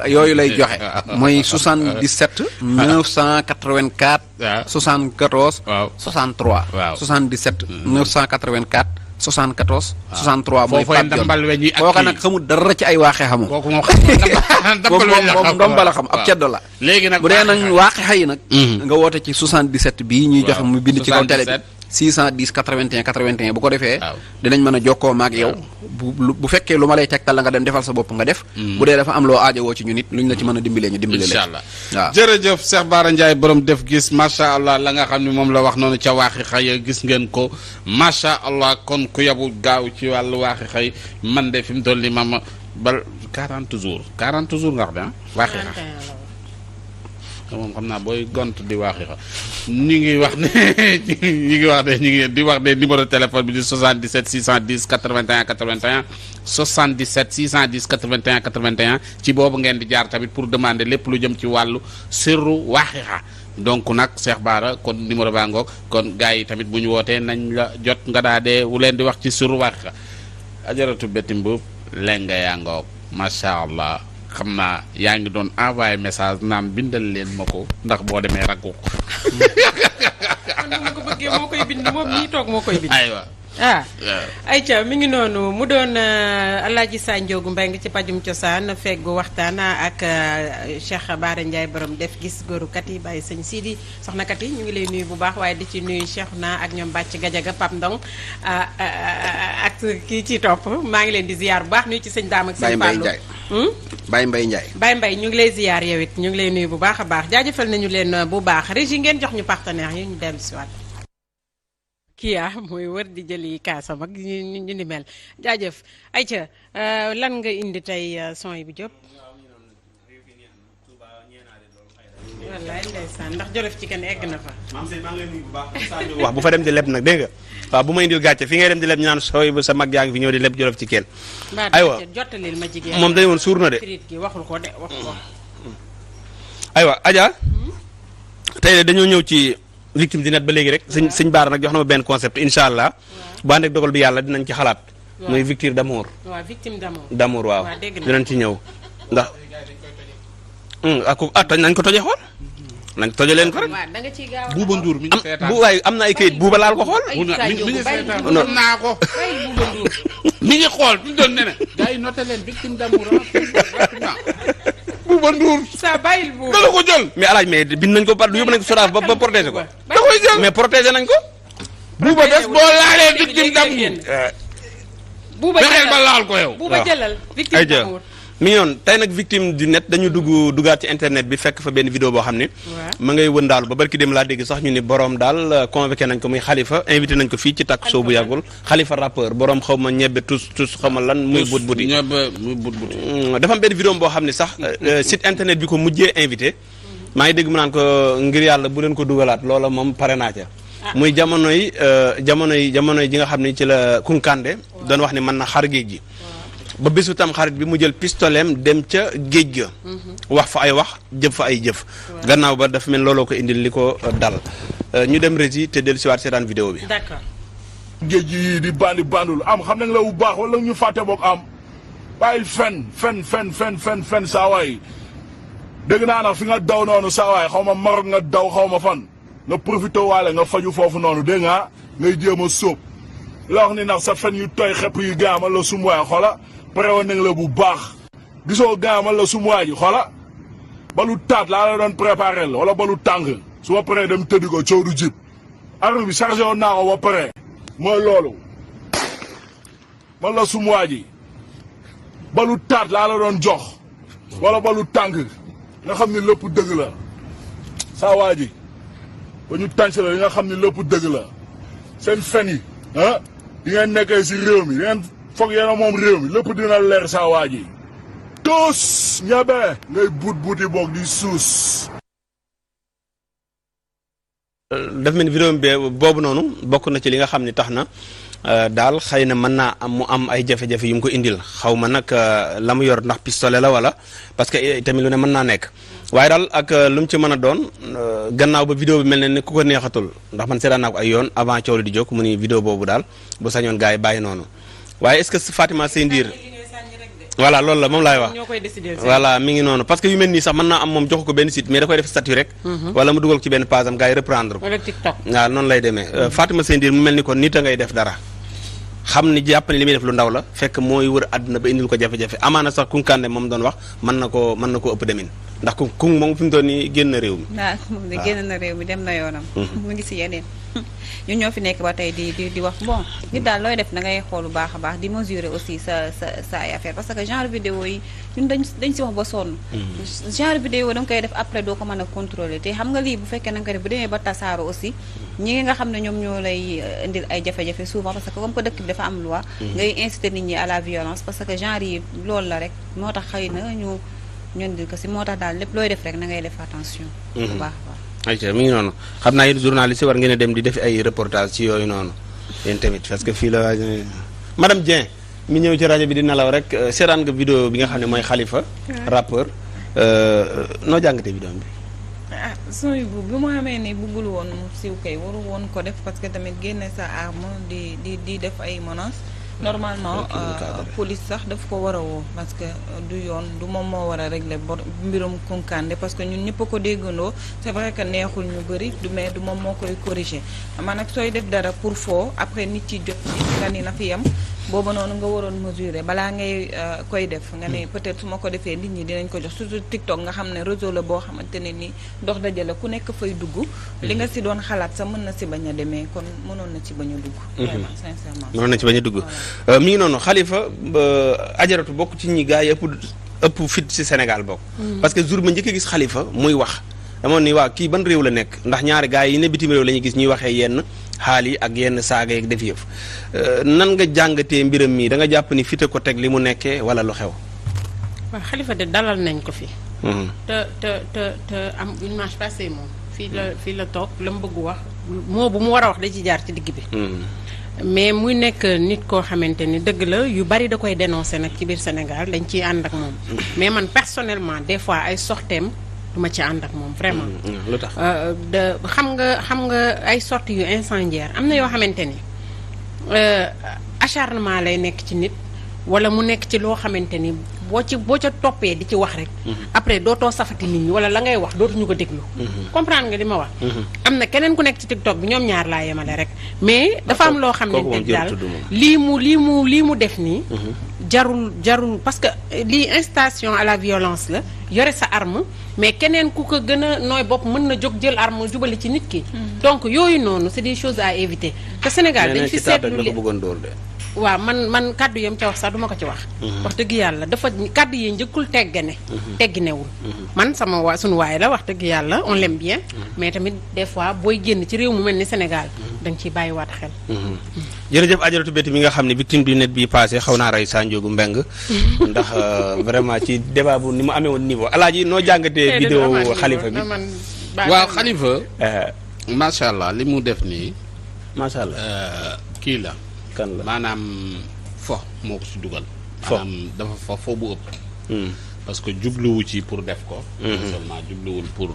yooyu lay joxe mooy 77 984 74 63 77 984 74 63 mooy Pape Dione kooka nag xamul dara ci ay waaxee xamu kooku moom ndomba la xam ab ceddo la léegi nag bu dee nag waaxee yi nag nga woote ci 77 bii ñuy joxe mu bind ci kaw télé bi 610 81 81 bu ko defee dinañ mën a jokkoo maag yow bu fekkee lu ma lay tegtal la nga dem defal sa bopp nga def bu dee dafa am loo aajowoo ci ñu nit luñ la ci mën a dimbalee ñu dimbale incha allah waaw jërëjëf Cheikh Bara Ndiaye borom def gis macha allah la nga xam ne moom la wax noonu ca waaxi xëy gis ngeen ko macha allah kon ku yabu gaaw ci wàllu waaxi xëy man de fi mu toll nii ma bal 40 jours nga wax de waaxi xëy moom xam naa booy gont di waxi xa ñu ngi wax ne di wax ne numéro téléphone bi di 77 610 81 81 77 610 81 81 ci boobu ngeen di jaar tamit pour demander lépp lu jëm ci wàllu sirru waxi xa donc nag Cheikh Bara kon numéro baa ngoog kon gars yi tamit bu ñu wootee nañ la jot nga daa dee wu leen di wax ci sirru waxi xa ajaratu bétti mbub lenga yaa ngoog macha allah xam naa yaa ngi doon envoyé message naan bindal leen ma ko ndax boo demee raggu ko. man bu ma ko bëggee moo koy bind moom ñii toog moo koy bind. aywa ayca mi ngi noonu mu doon Alaaji Sa Ndiogou Mbengue ci pajum cosaan feggu waxtaan ak Cheikh Bara Ndiaye borom def gis góoru kat yi bàyyi sëñ Sidi soxna kat yi ñu ngi lay nuyu bu baax waaye di ci nuyu Cheikh na ak ñoom Bàcc Gajaga Pape Ndong ak kii ci topp maa ngi leen di ziar bu baax nuyu ci sëñ Daam ak sëñ Fallou Baye Mbaye Ndiaye Baye Mbaye ñu ngi lay ziar yow it ñu ngi lay nuyu bu baax a baax jaajëfal nañu leen bu baax régie ngeen jox ñu partenaires yi ñu dellu si waat kii mooy wër di jëli kaasam ak ñu ni mel jaajëf ayca lan nga indi tey son yi bu Diop wallaay ndeysaan ndax Jolof ci kenn egg na fa maa ngi lay nuyu bu baax wax bu fa dem di leb nag dégg nga waaw bu ma indil gàcce fi ngay dem di leb ñu naan sooy ba sa mag yaa ngi fi ñëw di leb Jolof ci kenn aywa jottalil ma jigéen moom day woon suur na de frit gi waxul ko de wax ko aywa Adja tey de dañoo ñëw ci victime di net ba léegi rek sëñ Bara nag jox na ma benn concept incha allah bu ànd ak dogal bi yàlla dinañ ci xalaat muy victime d'amour waaw victime d'amour waaw dinañ ci ñëw ndax nañ ko tojee xool nañ toje leen ko rek Buuba Nduur mi ngi seetaan waaye am na ay kayit buuba laal ko xool mi ngi seetaan non naa ko mi ngi xool fi mu doon ne gars yi noté leen victime d'amour Buuba Nduur sa bàyyil buuba dala ko jël mais alaaj mais bind nañ ko par yóbbu nañ ko SODAV ba protéger ko da koy jël mais protéger nañ ko buuba bés boo laalee victime d'amour buuba fexeel ba laal ko yow buuba jëlal victime d'amour mi ngi noonu tey nag victime du net dañu duggaat ci internet bi fekk fa benn vidéo boo xam ne ma ngay wëndaalu ba barki dem laa dégg sax ñu ni borom daal convoqué nañ ko muy Khalifa invité nañ ko fii ci takk show bu yàggul Khalifa rappeur borom xaw ma ñebbe tus xaw ma lan muy but buti dafa am benn vidéo boo xam ne sax site internet bi ko mujjee invité maa ngi dégg mu naan ko ngir yàlla bu leen ko dugalaat loola moom pare naa ca muy jamonoy ji nga xam ne ci la Kunkande doon wax ni mën na xar géej gi ba bésu tam xarit bi mu jël pistoleem dem ca géej ga. wax fa ay wax jëf fa ay jëf. gannaaw ba dafa mel looloo ko indil li ko dal ñu dem rési te dellusiwaat seetaan vidéo bi. d'accord. géej gi yii di bandul am xam nañ la bu baax wala ñu fàtte boog am bàyyil fen saa waay dégg naa nag fi nga daw noonu saa waay xaw ma Maroc nga daw xaw ma fan nga profité waale nga faju foofu noonu dégg nga ngay jéem a sóob la wax ni nag sa fen yu tooy xepp yu gaamal la sumuwaay xoola pare woon nañ la bu baax gisoo gaamal la sumuwaay ji xoola balu taat laa la doon préparé la wala balu tàng su ma paree dem tëddi ko coow du jib arme bi chargé woon naa ko ba pare mooy loolu man la sumuwaay ji balu taat laa la doon jox wala balu tàng nga xam ni lépp dëgg la saa waa ji ba ñu tànc la li nga xam ni lépp dëgg la seen fen yi di ngeen nekkee si réew mi di ngeen foog yéen a moom réew mi lépp dina leer saa waa ji tous ñebe ngay buuti boog di suus. dafa mel ni vidéo bi boobu noonu bokk na ci li nga xam ni tax na daal xëy na mën naa am mu am ay jafe-jafe yu mu ko indil xaw ma nag la mu yor ndax pistolet la wala parce que tamit lu ne mën naa nekk waaye daal ak lu mu ci mën a doon gannaaw ba vidéo bi mel ne ni ku ko neexatul ndax man seetaan naa ko ay yoon avant coow li di jóg mu ni vidéo boobu daal bu sañoon gars yi bàyyi noonu waaye est-ce que Fatima Seye Ndir voilà loolu la moom laay wax voilà mi ngi noonu parce que yu mel nii sax mën naa am moom joxu ko benn site mais da koy def statut rek wala mu dugal ko ci benn page am gars yi reprendre ko wala TikTok waaw noonu lay demee Fatima Seye Ndir mu mel ni kon nit a ngay def dara xam ni jàpp ne li muy def lu ndaw la fekk mooy wër àdduna ba indil ko jafe-jafe amaana sax kunkande moom doon wax mën na koo ëpp demin ndax ku moom fi mu toll nii génn na réew mi waaw moom de génn na réew mi dem na yoonam mu ngi si yeneen ñun ñoo fi nekk ba tey di wax bon nit daal looy def da ngay xool bu baax a baax di mesurer aussi sa ay affaire parce que genre vidéo yi ñun dañ si wax ba sonn genre vidéo da nga koy def après doo ko mën a contrôler te xam nga lii bu fekkee na nga koy def bu demee ba tasaaro aussi ñi nga xam ne ñoom ñoo lay indil ay jafe-jafe souvent parce que comme que dëkk bi dafa am loi ngay inciter nit ñi à la violence parce que genre yi loolu la rek moo tax xëy na ñu indil ko si moo tax daal lépp looy def rek na ngay def attention bu baax a baax ayca mi ngi noonu xam naa yéen journaliste war ngeen a dem di def ay reportage ci yooyu noonu yéen tamit parce que fii la madame Dieng mi ñëw ci rajo bi di nelaw rek seetaan nga vidéo bi nga xam ne mooy Khalifa rappeur noo jàngatee vidéo bi sooy bu ma xamee ni buggul woon mu siiw kay waru woon ko def parce que tamit génne sa arme di def ay menaces normalement police sax daf ko war a woo parce que du yoon du moom moo war a régler mbirum Kunkande parce que ñun ñëpp a ko déggandoo c'est vrai que neexul ñu bëri mais du moom moo koy corriger man nag sooy def dara pour foo après nit ci jot ci nga ni na fi yem booba noonu nga waroon mesurer balaa ngay koy def nga ne peut-être su ma ko defee nit ñi dinañ ko jox surtout TikTok nga xam ne réseau la boo xamante ne ni dox dajale ku nekk fay dugg li nga si doon xalaat sax mën na si bañ a demee kon mënoon na ci bañ a dugg vraiment sincèrement mënoon na ci bañ a dugg mi ngi noonu Khalifa ajaratu bokk ci ñi gars yi ëpp fit ci Sénégal bokk parce que jour ba njëkk a gis Khalifa muy wax dama ni waa kii ban réew la nekk ndax ñaari gars yi ne bitim réew la ñuy gis ñuy waxee yenn xaal yi ak yenn saaga yeeg def yëf nan nga jàngatee mbiram mi da nga jàpp ni fite ko teg li mu nekkee wala lu xew waaw Khalifa de dalal nañ ko fi te am une marche passée moom fii la toog la mu bëgg wax moo bu mu war a wax da ci jaar ci digg bi mais muy nekk nit koo xamante ni dëgg la yu bari da koy dénoncer nag ci biir Sénégal dañ ciy ànd ak moom mais man personnellement des fois ay sorteem du ma ci ànd ak moom vraiment lu tax xam nga ay sorties yu incendiaire am na yoo xamante ni acharnement lay nekk ci nit wala mu nekk ci loo xamante ni boo ca toppee di ci wax rek après dootoo safati nit ñi wala la ngay wax dootuñu ko déglu comprendre nga li ma wax am na keneen ku nekk ci TikTok bi ñoom ñaar laa yemale rek mais dafa am loo xam ne daal lii mu def nii jarul parce que lii incitation à la violence la yore sa arme mais keneen ku ko gën a nooy bopp mën na jóg jël arme jubali ci nit ki donc yooyu noonu c'est des choses à éviter te Sénégal dañ fi seetlu li waaw man kàddu yam ca wax sax duma ko ci wax wax dëgg yàlla dafa kàddu yi njëkkul tegginewul man sunu waay la wax dëgg yàlla on l'aime bien mais tamit des fois booy génn ci réew mu mel ni Sénégal da nga ciy bàyyiwaat xel jërëjëf ajaratu béti mi nga xam ne victime du net bi passé xaw naa rey Sa Ndiogou Mbeng ndax vraiment ci débat bu ni mu amee woon niveau alaaji noo jàngatee vidéo Khalifa bi waaw Khalifa macha allah li mu def nii macha allah kii la kan la maanaam fo moo ko si dugal maanaam dafa fo bu ëpp. parce que jubluwu ci pour def ko. non seulement jubluwul pour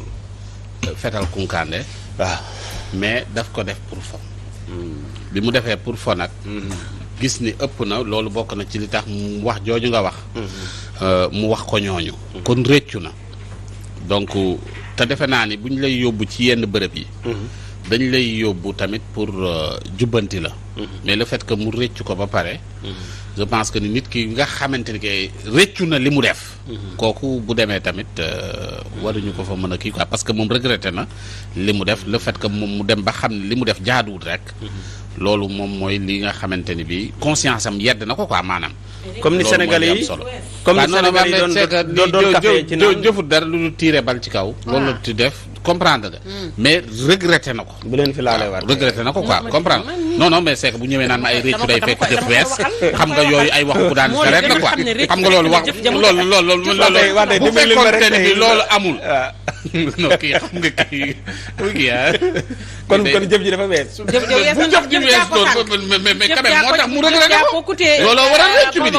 fetal kunkaande. waaw mais daf ko def pour fo. bi mu defee pour fo nag. gis ni ëpp na loolu bokk na ci li tax mu wax jooju nga wax. mu wax ko ñooñu. kon réccu na donc te defe naa ni bu ñu lay yóbbu ci yenn bërëb yi. dañ lay yóbbu tamit pour jubbanti la. mais le fait que mu réccu ko ba pare. je pense que ni nit ki nga xamante ni que réccu na li mu def. kooku bu demee tamit waruñu ko fa mën a kii quoi parce que moom regretté na li mu def le fait que moom mu dem ba xam ne li mu def jaaduwul rek. loolu moom mooy li nga xamante ni bi conscience am yedd na ko quoi maanaam. comme ni Sénégalais yi comme ni Sénégalais yi doon café ci naan jëfut dara lu tiire bal ci kaw. loolu la ci def comprendre nga. mais regretté na ko. bu leen fi laalee waat regretté na ko quoi comprendre non mais c'est que bu ñëwee naan ma ay réccu day fekk jëf wees xam nga yooyu ay waxu ku daan sareet la quoi xam nga loolu wax loolu bu fekkoon ne bi loolu amul. non kii xam nga kii kon jëf ji dafa wees. bu jëf ji wees loolu mais quand même moo tax mu regretté ko looloo waral réccu bi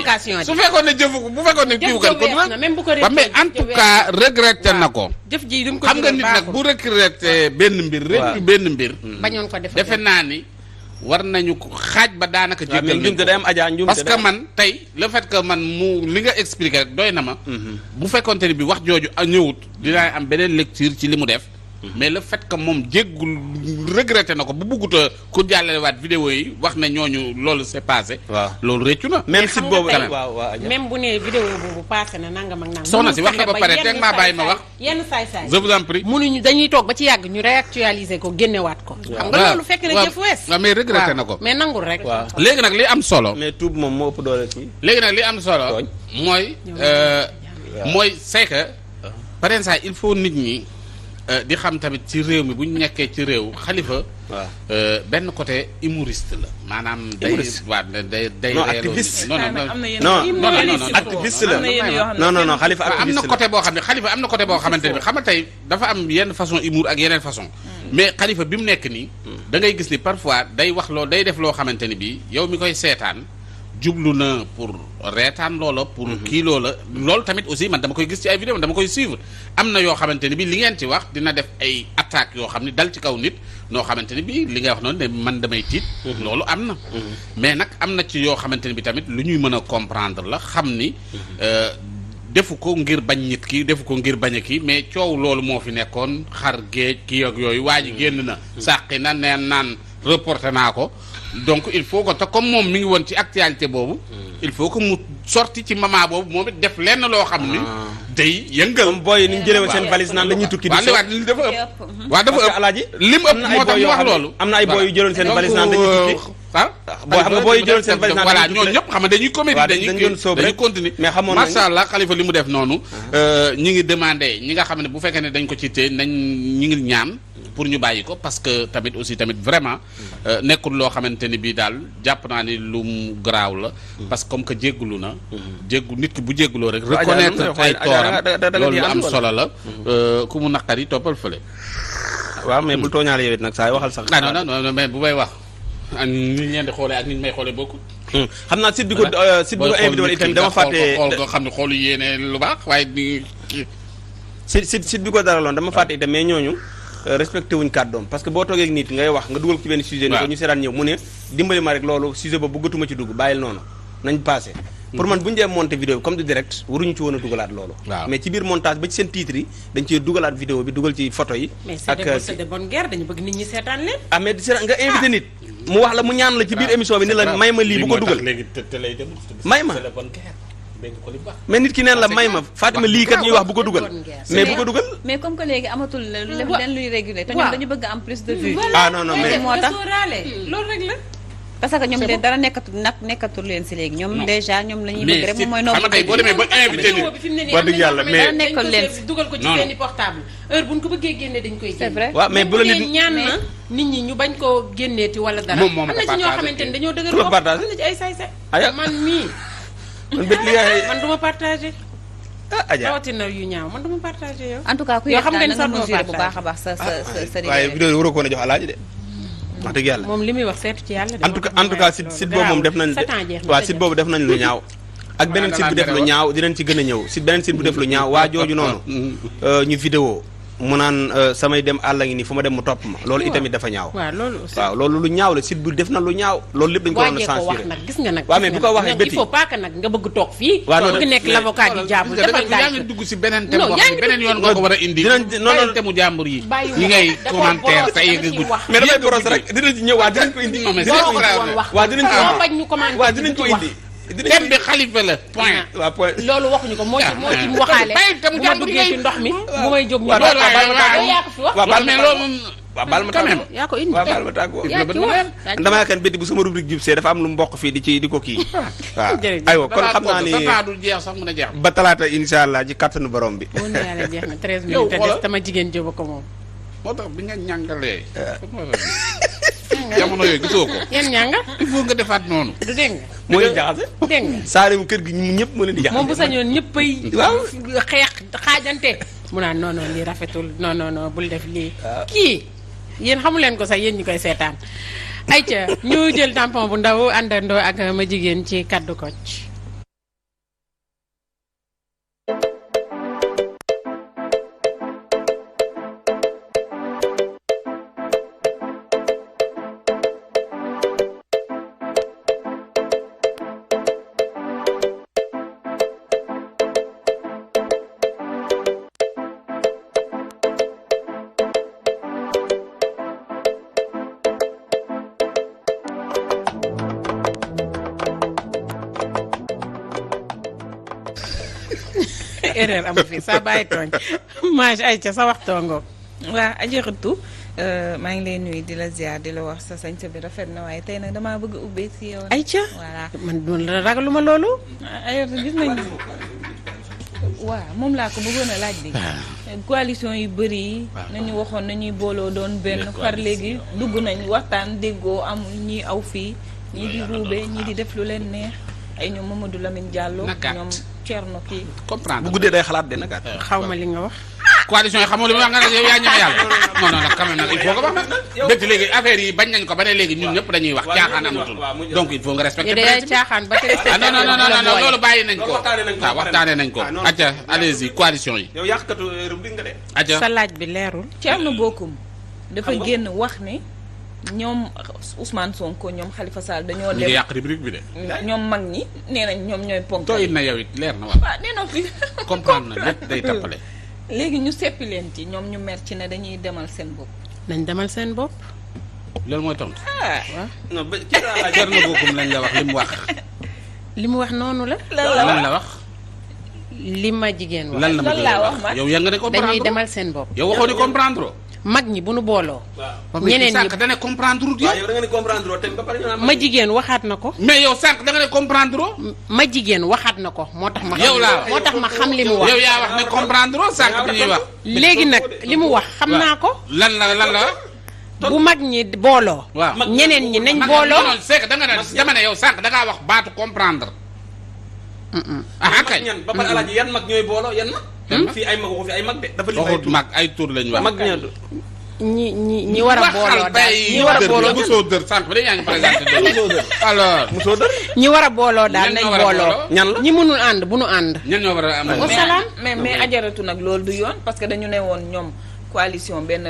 su fekkoon ne jëfu ko bu fekkoon ne kiiw kan kon mais en tout cas regretté na ko. xam nga nit nag bu regretté benn mbir réccu benn mbir. bañoon ko def defe naa ni war nañu ko xaaj ba daanaka jéggal nañ ko day am ajaa parce que man tey le fait que man mu li nga expliqué rek doy na ma. bu fekkonte ni bi wax jooju ñëwut dinaa am beneen lecture ci li mu def. mais le fait que moom jéggul regretté na ko bu bugguta ku jàllalewaat vidéo yi wax na ñooñu loolu c'est passé. waaw loolu réccu na. même site boobu même bu nee vidéo boobu passé na nangam ak nangam. soxna si wax nga ba pare teg maa bàyyi ma wax. yenn saay-saay je vous en prie. mënuñu dañuy toog ba ci yàgg ñu réactualiser ko génnewaat ko. xam nga loolu fekk na jëf wees. waaw mais regretté na ko. mais nangul rek. léegi nag li am solo. mais tuub moom moo ëpp doole ci. léegi nag li am solo. mooy c'est que par exemple il faut nit ñi. di xam tamit ci réew mi bu ñu nekkee ci réew Khalifa. benn côté humoriste la maanaam. day non activiste non activiste la non Khalifa activiste la am na côté boo xam ne Khalifa am na côté boo xamante ne bi xam nga tey dafa am yenn façon humour ak yeneen façon. mais Khalifa bi mu nekk nii. da ngay gis ni parfois day wax loo day def loo xamante ni bi yow mi koy seetaan. jublu na pour reetaan loola pour kii loola loolu tamit aussi man dama koy gis ci ay vidéo dama koy suivre am na yoo xamante ni bi li ngeen ci wax dina def ay attaques yoo xam ne dal ci kaw nit noo xamante ni bi li ngay wax noonu ne man damay tiit loolu am na mais nag am na ci yoo xamante ni bi tamit lu ñuy mën a comprendre la xam ni defu ko ngir bañ nit ki defu ko ngir bañ a kii mais coow loolu moo fi nekkoon xar géej kii ak yooyu waa ji génn na sàqi na neen naan reporté naa ko donc il faut que te comme moom mi ngi woon ci actualité boobu il faut que mu sorti ci moment boobu moom it def lenn loo xam ni day yëngal comme booy ni ñu jëlee woon seen valise naan dañuy tukki di waaw li dafa ëpp waaw dafa ëpp alaaji lim ëpp moo tax mu wax loolu am na ay booy yu jëloon seen valise naan dañuy tukki boo xam nga booy yu jëloon seen valise naan voilà ñoo ñëpp xam nga dañuy comédie dañuy continuer mais xamoon macha allah Khalifa li mu def noonu ñi ngi demandé ñi nga xam ne bu fekkee ne dañ ko ci téye nañ ñi ngi ñaan pour ñu bàyyi ko parce que tamit aussi tamit vraiment nekkul loo xamante ni bii daal jàpp naa ni lu mu garaaw la parce que comme que jéggulu na jéggu nit ki bu jégguloo rek reconnaître ay tooram loolu lu am solo la ku mu naqari toppal fële waaw mais bul tooñaale yow it nag saa waxal sax non mais bu may wax ak ni ñu leen di xoolee ak ni ñu may xoolee bokkul xam naa site bi ko invité woon itam dama fàtte xool nga xam ne xoolu yéene lu baax waaye ni site bi ko daraloon dama fàtte itam mais ñooñu respecté wuñ kàddoom parce que boo toogee ak nit ngay wax nga dugal ko ci benn sujet ni ko ñu seetaan ñëw mu ne dimbali ma rek loolu sujet ba bëggatuma ci dugg bàyyil noonu nañ passé pour man bu ñu dee monté vidéo bi comme du direct waruñu ci woon a dugalaat loolu mais ci biir montage ba ci seen titre yi dañ cee dugalaat vidéo bi dugal ci photo yi ak c'est de bonne guerre dañu bëgg nit ñi seetaan leen mais di seetaan nga invité nit mu wax la mu ñaan la ci biir émission bi ni la may ma lii bu ko dugal may ma mais nit ki neen la may ma Fatima lii kat ñuy wax bu ko dugal mais bu ko dugal mais comme que léegi amatul leen luy réguler te ñoom dañu bëgg am plus de vues non mais moo tax loolu rek la parce que ñoom de dara nekkatul leen si léegi ñoom déjà ñoom la ñuy bëgg rek moom mooy xam nga tey boo demee ba invité nit wax dëgg yàlla mais dara nekkul leen dugal ko ci seeni portable heure buñ ko bëggee génne dañ koy c'est vrai waaw mais bu la nit ñaan na nit ñi ñu bañ koo génneeti wala dara moom am na ci ñoo xamante ne dañoo dëgër bopp am na ci ay say man mii man duma partagé rawatina yu ñaaw man duma partagé yow en tout cas ku yoo xam nga ni sax sax mesuré bu baax a baax sa waaye vidéo yi waroo ko woon a jox alaaji de wax dëgg yàlla moom li muy wax seetu ci yàlla en tout cas site boobu moom def nañ waaw site boobu def nañ lu ñaaw ak beneen site bu def lu ñaaw dinañ ci gën a ñëw si beneen site bu def lu ñaaw waa jooju noonu ñu vidéo mu naan samay dem àll ngi nii fu ma dem mu topp ma loolu itamit dafa ñaaw waaw loolu lu ñaaw la site bu def na lu ñaaw loolu lépp dañ ko waroon a censuré nag gis nga nag waaw mais bu ko waxee bëti il faut pas que nag nga bëgg toog fii bëgg nekk l'avocat di jàmbur yaa ngi dugg si beneen thème boo xam ne beneen yoon nga ko war a indi non thème mu jàmbur yi ngay commentaire te yegg gudd mais damay boros rek dinañ ci ñëw waa dinañ ko indi waa dinañ ko bañ ñu commenter waa dinañ ko indi thème bi xalifa la point. waaw point loolu waxuñu ko moo ci mu waxaale bu ma duggee ci ndox mi bu may jóg ñu yaa ko fi wax waaw mais loolu waaw baal ma tàggoo yaa ko indi waaw baal ma tàggoo damaa yaakaar bétti bu sama rubrique jub see dafa am lu mboq fii di ko kii waaw aywa kon xam naa ni du jeex sax mën a jeex ba talaata insha allah ci kattanu borom bi mun na yàlla jeex na 13 minutes te des tama jigéen jóba ko moom moo tax bi nga ñàngalee jamono yooyu gisoo ko yéen ñànga il faut nga defaat noonu du dégg nga moo leen jaxase dégg nga Saalum kër gi ñu ñëpp moo leen di jaxase moom bu sañoon ñëppay waaw xeex xaajante mu naan non non lii rafetul non bul def lii kii yéen xamu leen ko sax yéen ñi koy seetaan ayca ñu jël tampon bu ndaw àndandoo ak ma jigéen ci kaddu Kocc erreur amu fi sa bàyyi tooñ mage ay ca sa waxtoo ngoog waa ajaratu maa ngi lay nuyu di la ziar di la wax sa sañse bi rafet na waaye tey nag damaa bëgg a ubbee si yow ay ca voilà man doon ragaluma loolu ajaratu gis nañ waaw moom laa ko bëggoon a laaj bi coalition yu bëri yi nañu waxoon nañuy booloo doon benn far léegi dugg nañ waxtaan déggoo amul ñii aw fii ñii di ruube ñii di def lu leen neex ay ñoom Mamadou Lamine Diallo ñoom Thierno kii comprendre bu guddee day xalaat de nag xaw ma li nga wax coalition yi xamoo li mu wax nga ne yow yaa ñëw yàlla non nag quand même nag il faut nga wax nag dëgg léegi affaire yi bañ nañ ko ba ne léegi ñun ñëpp dañuy wax caaxaan amatul donc il faut nga respecter principe caaxaan ba te non loolu bàyyi nañ ko waaw waxtaanee nañ ko acca allez-y coalition yi yow yàqkatu rubrique nga de acca sa laaj bi leerul Thierno Bocoum dafa génn wax ne ñoom Ousmane Sonko ñoom Khalifa Sall dañoo ñu ngi yàq rubrique bi de ñoom mag ñi nee nañ ñoom ñooy ponk tooyit na yow it leer na waaw nee na fi comprendre na lépp day tappale léegi ñu seppi leen ci ñoom ñu mer ci ne dañuy demal seen bopp nañ demal seen bopp loolu mooy tontu waaw non ba Thierno Bocoum lañ la wax li mu wax li mu wax noonu la lan la wax li ma jigéen wax lan la ma wax ma yow yaa nga ne comprendre dañuy demal seen bopp yow waxoo ni comprendre mag ñi bu nu booloo ñeneen ñi sànq da ne comprendre yow yow da nga ne comprendre te ba pare ma jigéen waxaat na ko mais yow sànq da nga ne comprendre ma jigéen waxaat na ko moo tax ma yow laa moo tax ma xam li mu wax yow yaa wax ne comprendre sànq bi ñuy wax léegi nag li mu wax xam naa ko lan la bu mag ñi booloo waaw ñeneen ñi nañ booloo non c'est que da nga ne dama ne yow sànq da ngaa wax baatu comprendre ah kay ñan ba pare alaaji yan mag ñooy booloo yan mag fii ay mag waxu fi ay mag de dafa li waxut mag ay tur lañ wax mag ña ñi war a booloo daal ñi war a booloo musoo dër sànq ba dañ yaa ngi présenté dër alors musoo dër ñi war a booloo daal nañ booloo ñan la ñi mënul ànd bu nu ànd ñan ñoo war a am wasalaam mais ajaratu nag loolu du yoon parce que dañu ne woon ñoom coalition benn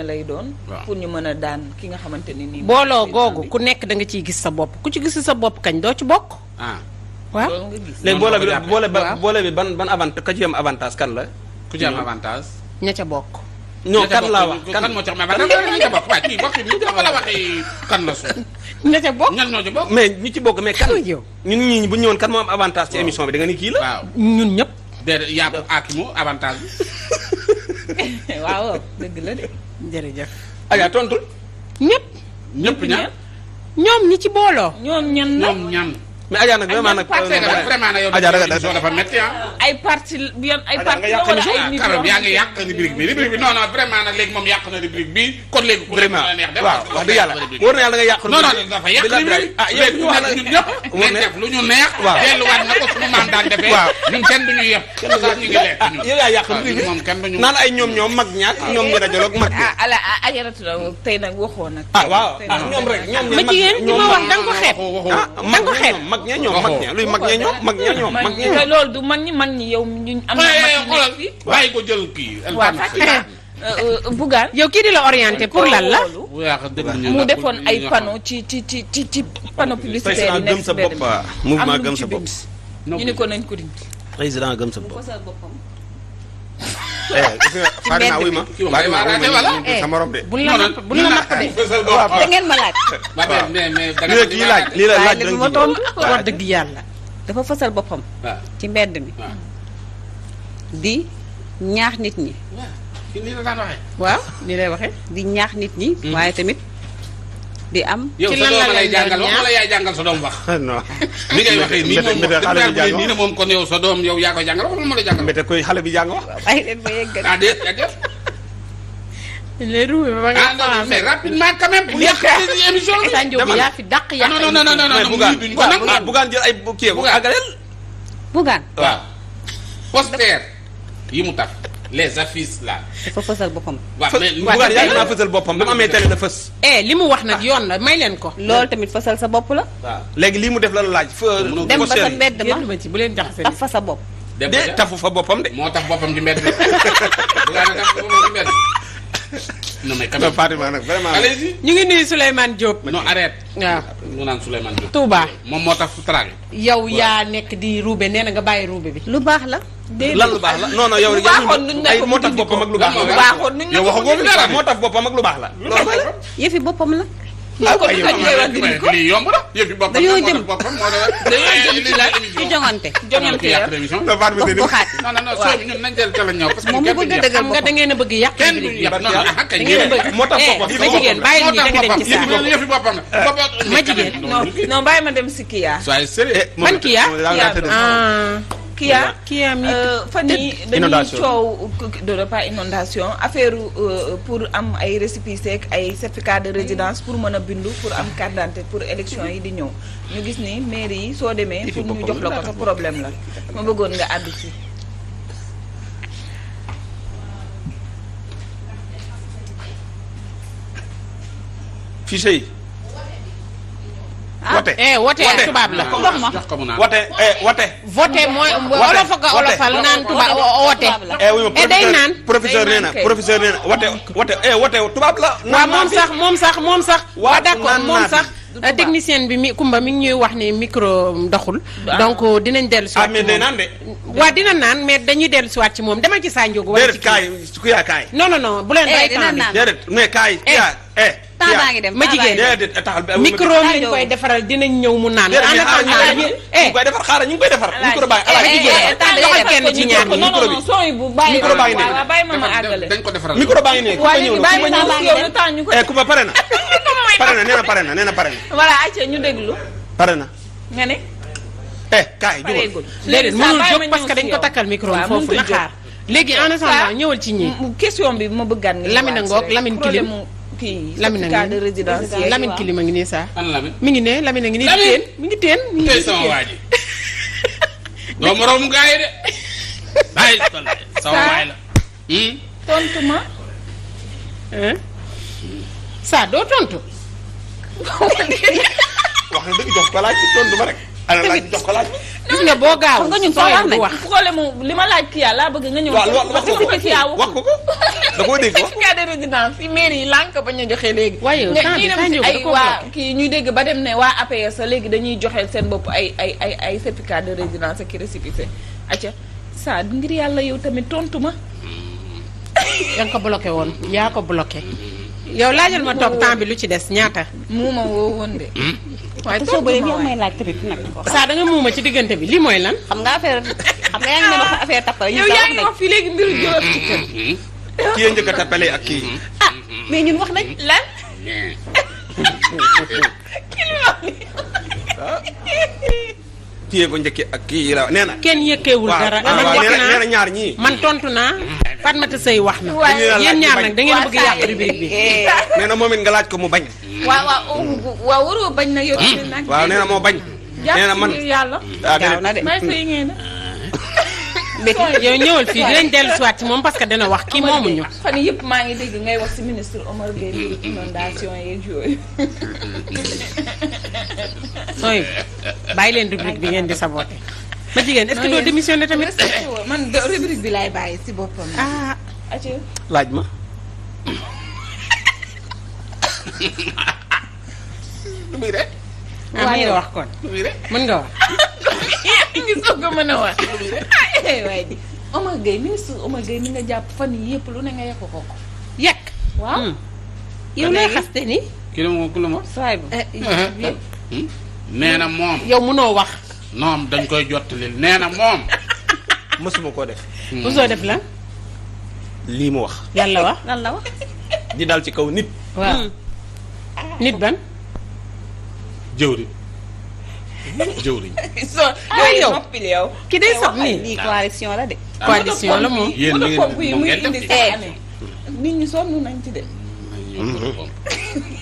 lay doon pour ñu mën a daan ki nga xamante ni nii booloo googu ku nekk da nga ciy gis sa bopp ku ci gis sa bopp kañ doo ci bokk waaw loolu nga gis léegi boole bi ban avantage ka ci am avantage kan la ku ci am avantage ña ca bokk non kan laa wax kan moo ci am avantage ña ca bokk waaye kii bokk bi dafa la waxee kan la su ña ca bokk ñan ñoo ci bokk mais ñi ci bokk mais kan yow ñun ñii bu ñëwoon kan moo am avantage ci émission bi da nga ni kii la waaw ñun ñëpp déedéet yaa ko aakimu avantage bi waaw dëgg la de jërëjëf aja tontul ñëpp ñan ñoom ñi ci booloo ñoom ñan mais Adja nag vraiment nag vraiment nag yow dafa métti ay parti ay parti la wala ay nit yoo yaa ngi yàq rubrique bi non vraiment nag léegi moom yàq na rubrique bi kon léegi vraiment waaw wax dëgg yàlla wóor na yàlla da nga yàq non dafa yàq rubrique ah yow ñu wax la ñun ñëpp nañ def lu ñu neex delluwaat na ko suñu maam daan defee ñun kenn duñu yëpp kenn sax ñu ngi lekk ñun yow yaa yàq rubrique bi moom kenn duñu naan ay ñoom mag ñaak ñoom ñu rajoloog mag ala ajaratu la tey nag waxoo nag waaw ñoom rek ñoom ma jigéen ñi ma wax da nga ko xeeb mag mag ñee ñoom mag ñee luy mag ñee ñoom mag ñee ñoom mag ñee ñoom. loolu du mag ñi yow ñu am na mag ñi nekk fii. bàyyi ko jël kii. waaw Bougane. yow kii di la orienté pour lan la. mu defoon ay panneau ci panneau publicitaire yi nekk président gëm sa bopp mouvement gëm sa bopp. ñu ni ko nañ ko dindi. président gëm sa bopp. sa morom de. buñ la napp de. da ngeen ma laaj. lii laaj lii la laaj li ma tontu wax dëgg yàlla. dafa fësal boppam. ci mbedd mi. di ñaax nit ñi. nii la daan waxee. waaw ni lay waxee. di ñaax nit ñi. waaye tamit di am. yow sa doom lay jàngal wax wala yaay jàngal sa doom wax. non. ni ngay waxee nii moom nii ne moom kon yow sa doom yow yaa koy jàngal wax wala moo lay jàngal. mbete koy xale bi jàng wax. ay leen ba yeggal. ah déet. les roues ba nga ah mais rapidement quand même. bu yàq émission bi. Sa Ndiogou yaa fi dàq yàq. non Bougane jël ay kii bu àggaleel. Bougane. waaw. poster yi mu taf les affiches là. dafa fësal boppam. waaw mais Bougane yaa ngi naa fësal boppam ba mu amee télé na fës. li mu wax nag yoon la may leen ko. loolu tamit fësal sa bopp la. waaw léegi lii mu def la laaj. dem ba sa mbedd ma ma ci bu leen jaxase taf fa sa bopp. de tafu fa boppam de. moo tax boppam di mbedd Bougane taf boppam di mbedd. non mais quand même Fatima nag vraiment. allez-y. ñu ngi nuyu Souleymane Diop. non arrête. waaw mu naan Souleymane Diop. Touba. moom moo tax traité. yow yaa nekk di ruube nee na nga bàyyi ruube bi. lu baax la. lan lu baax la non non yow. lu baaxoon nuñ ne ay ko moo tax boppam ak lu baax la. lu baaxoon nuñ ne yow ko waxagoo fi dara moo tax boppam ak lu baax la. loolu yëfi boppam la. ko du ko koy wax dindi ko. lii yomb na yëfi boppam. dañoo jëm boppam moo tax. dañoo jëm ci la ci joŋante. joŋante ya. gox goxaat. non non non soo ñun nañ teel teel a ñëw parce que moom mu bëgg a dëggal xam nga da ngeen a bëgg yàq. kenn duñu yàq non ah kay da ngeen a bëgg. moo tax boppam ma jigéen bàyyi ñu da nga dem ci saa. yëfi boppam la. ma jigéen. non bàyyi ma dem si Kia. soyez sérieux. man Kia. Kia Kia mi fan yii dañuy coow de pas inondation affaire pour am ay récépissé ak ay certificat de résidence pour mën a bindu pour am carte d'identité pour élection yi di ñëw ñu gis ni mairie yi soo demee pour ñu jox la ko sa problème la ma bëggoon nga àddu ci. fichier yi. wote wote tubaab la. jox ko mu naan wote wote. voté mooy olof ak olofal naan tubaab wote. day naan professeur nee na wote tubaab la. waaw moom sax. waaw d'accord moom sax. technicien bi mi Kumba mi ngi ñuy wax ni micro doxul. donc dinañ dellu si waat mais day naan de. waaw dina naan mais dañuy dellu si waat ci moom demal ci Sa Ndiogou. wala ci kaay ku yaa kaay. non bu leen rey temps bi. déedéet mais kaay. temps baa ngi dem ma jigéen micro mi ñu koy defaral dinañ ñëw mu naan. ñu ngi koy defar xaaral ñu ngi koy defar. micro baa ngi kenn ci ñaar ñi. non sooy bu bàyyi micro baa ngi ne waaw bàyyi ma àggale. dañ ko defaral micro baa ngi ne ku ma ñëw bàyyi ma yow le temps ñu ko. ku ma pare na. nee na pare na. voilà ayca ñu déglu. pare na. nga ne. kaay pareegul léegi mënul jóg parce que dañ ko takkal micro foofu na xaar. léegi en attendant ñëwal ci ñi. question bi ma bëggaan nga. Lamine ngoog Lamine Kilim kii Lamine certificat de résidence Lamine Kilim a ngi nii saa. ana Lamine mi ngi ne Lamine a ngi nii di teen mi ngi teen. tey sama waa ji. doo moroom gaa yi de. bàyyi sama waay la. tontu ma. saa doo tontu. wax na dëgg jox ko laaj tontu ma rek. ana laaj jox ko laaj. gis nga boo gaaw nga ñun soo wax problème li ma laaj kii laa bëgg nga ñëw. wax ko da koo dégg wax. certificat de résidence yi mairie yi lànk ba ñu joxe léegi. waaye temps bi Sa Ndiogou ay waa kii ñuy dégg ba dem ne waa APS léegi dañuy joxeel seen bopp ay certificat de résidence ak récépissé. acca saa ngir yàlla yow tamit tontu ma. yaa ngi ko bloqué woon yaa ko bloqué. yow laajal ma toog temps bi lu ci des ñaata. muuma woo woon de. waaye soo bëree yow may laaj tamit nag. saa da nga muuma ci diggante bi lii mooy lan. xam nga affaire xam nga yaa ngi ne wax affaire tappale. yow yaa ngi wax fii léegi mbiru Jolof ci kër. kii yee njëkk a tappale ak kii. ah mais ñun wax nañ lan. kii yee ko njëkkee ak kii la nee na. kenn yëkkeewul dara. nee na ñaar ñii. man tontu naa Fatmata Seye wax na. yéen ñaar nag da ngeen bëgg yàq rubrique bi. nee na moom it nga laaj ko mu bañ. waaw waroo bañ na yow. waaw nee na moo bañ. nee na man yàlla. gaaw na de may fay ngeen yow ñëwal fii dinañ dellusiwaat ci moom parce que dina wax kii moomuñu. fan yëpp maa ngi dégg ngay wax ci ministre Omar Gueye inondation yeeg yooyu. sooy bàyyi leen rubrique bi ngeen di saboté ma jigéen est-ce que doo démissionné tamit. man rubrique bi laay bàyyi si boppam. ah laaj ma. lu muy de. mën nga wax kon. lu muy de. mën nga wax. gis nga mën a wax. waaye di Omar Gueye ministre Omar Gueye mi nga jàpp fan yii yëpp lu ne nga yekk ko. yekk. waaw. yow lay xaste ni. ki la moom ku la moom. saay bu. nee na moom. yow mënoo wax. noom dañ koy jottalil nee na moom. mësuma koo def. mosoo def lan. lii mu wax. yàlla wax. lan la wax. di dal ci kaw nit. waaw. nit ban. jëwriñ. jëwriñ. yow noppil yow. ki day sob nii. lii coalition la de. coalition la moom. yéen li ngeen moom ngeen def ci. nit ñi sonn nañ ci de.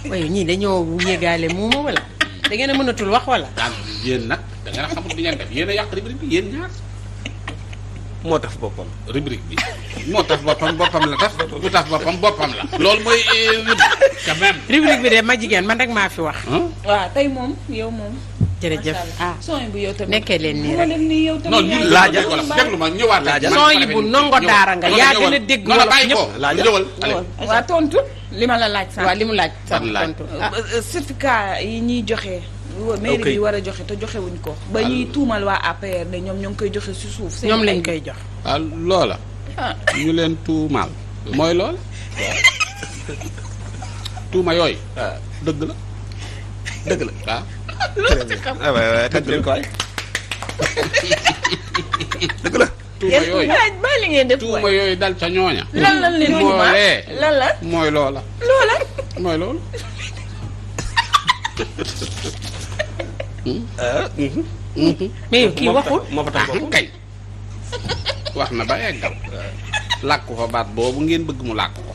waaye ñii dañoo yéegaale muuma wala da ngeen a mënatul wax wala. ah yéen nag da ngeen a xamul li ngeen def yéen a yàq rubrique bi yéen ñaar. moo tax boppam. rubrique bi moo tax boppam la tax bu tax boppam la. loolu mooy quand même. rubrique bi de ma jigéen man rek maa fi wax. waaw tey moom yow moom. jërëjëf ah son bu yow tamit. nekkee leen nii rek. non ñun Laajal déglu ma ñëwaat. laajal son yi bu nongo daara nga yaa gën a dégg wolof ñëpp. laajal ñëwal waa tontu li ma la laaj. waaw li mu laaj sax Ban laaj? tontu. certificat yi ñuy joxe. mairie bi war a joxe te joxe wuñ ko. ba ñuy tuumal waa APR ne ñoom ñoo ngi koy joxe si suuf. ñoom lañ koy jox. waaw loola. ñu leen tuumaal. mooy lool. tuuma yooyu. dëgg la. dëgg la. waaw. waaw tëj leen ko waay. dëgg la. tuuma yooyu ba li ngeen def tuuma yooyu dal ca ñooña. lan leen tuumaal moolee. lan la. mooy loola. mooy loolu. mais yow kii waxul. moo fa tax boppam. kay wax na ba eggal. làkk fa baat boobu ngeen bëgg mu làkk ko.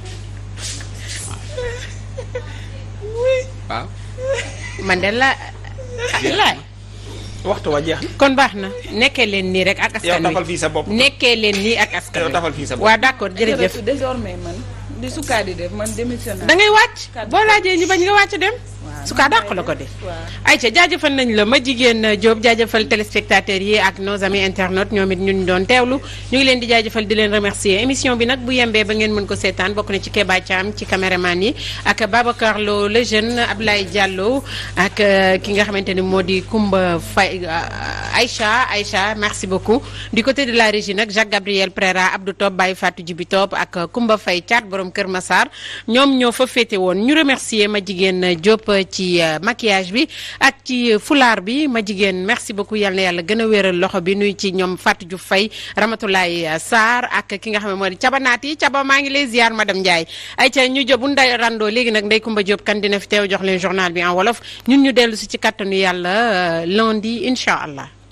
waaw. man de la laaj. waxtu wa jeex na. kon baax na nekkee leen nii rek ak yow askan tafal wi fii sa bopp. nekkee leen nii ak askan yow wi. tafal fii sa bopp. waaw d'accord jërëjëf. désormais man di sukkaa di def man démissionnaire. da ngay wàcc boo laajee ñu bañ nga wàcc dem. su kaa dàq la ko def. ayca jaajëfal nañ la ma jigéen Diop jaajëfal téléspectateurs yi ak nos amis internautes ñoom it ñun doon teewlu ñu ngi leen di jaajëfal di leen remercier émission bi nag bu yembee ba ngeen mën ko seetaan bokk na ci Keba Thiam ci caméraman yi ak Babacar Lo le jeune Ablaye Diallo ak ki nga xamante ni moo di Koumba Faye Aïcha merci beaucoup du côté de la régie nag Jacques Gabriel Préra Abdou Top Baye Fatou Djibi Top ak Koumba Faye Thiat borom Kër Massar ñoom ñoo fa féete woon ñu remercier ma jigéen Diop ci maquillage bi ak ci fulaar bi ma jigéen merci beaucoup yal na yàlla gën a wéeral loxo bi nuy ci ñoom Fatou Diouf Faye Ramatoulaye Sarr ak ki nga xam ne moo di Caba Naati Caba maa ngi lay ziar madame Ndiaye ay ca ñu job bu nday randoo léegi nag Ndeye Koumba Diop kan dina fi teew jox leen journal bi en wolof ñun ñu dellu si ci kattanu yàlla lundi incha allah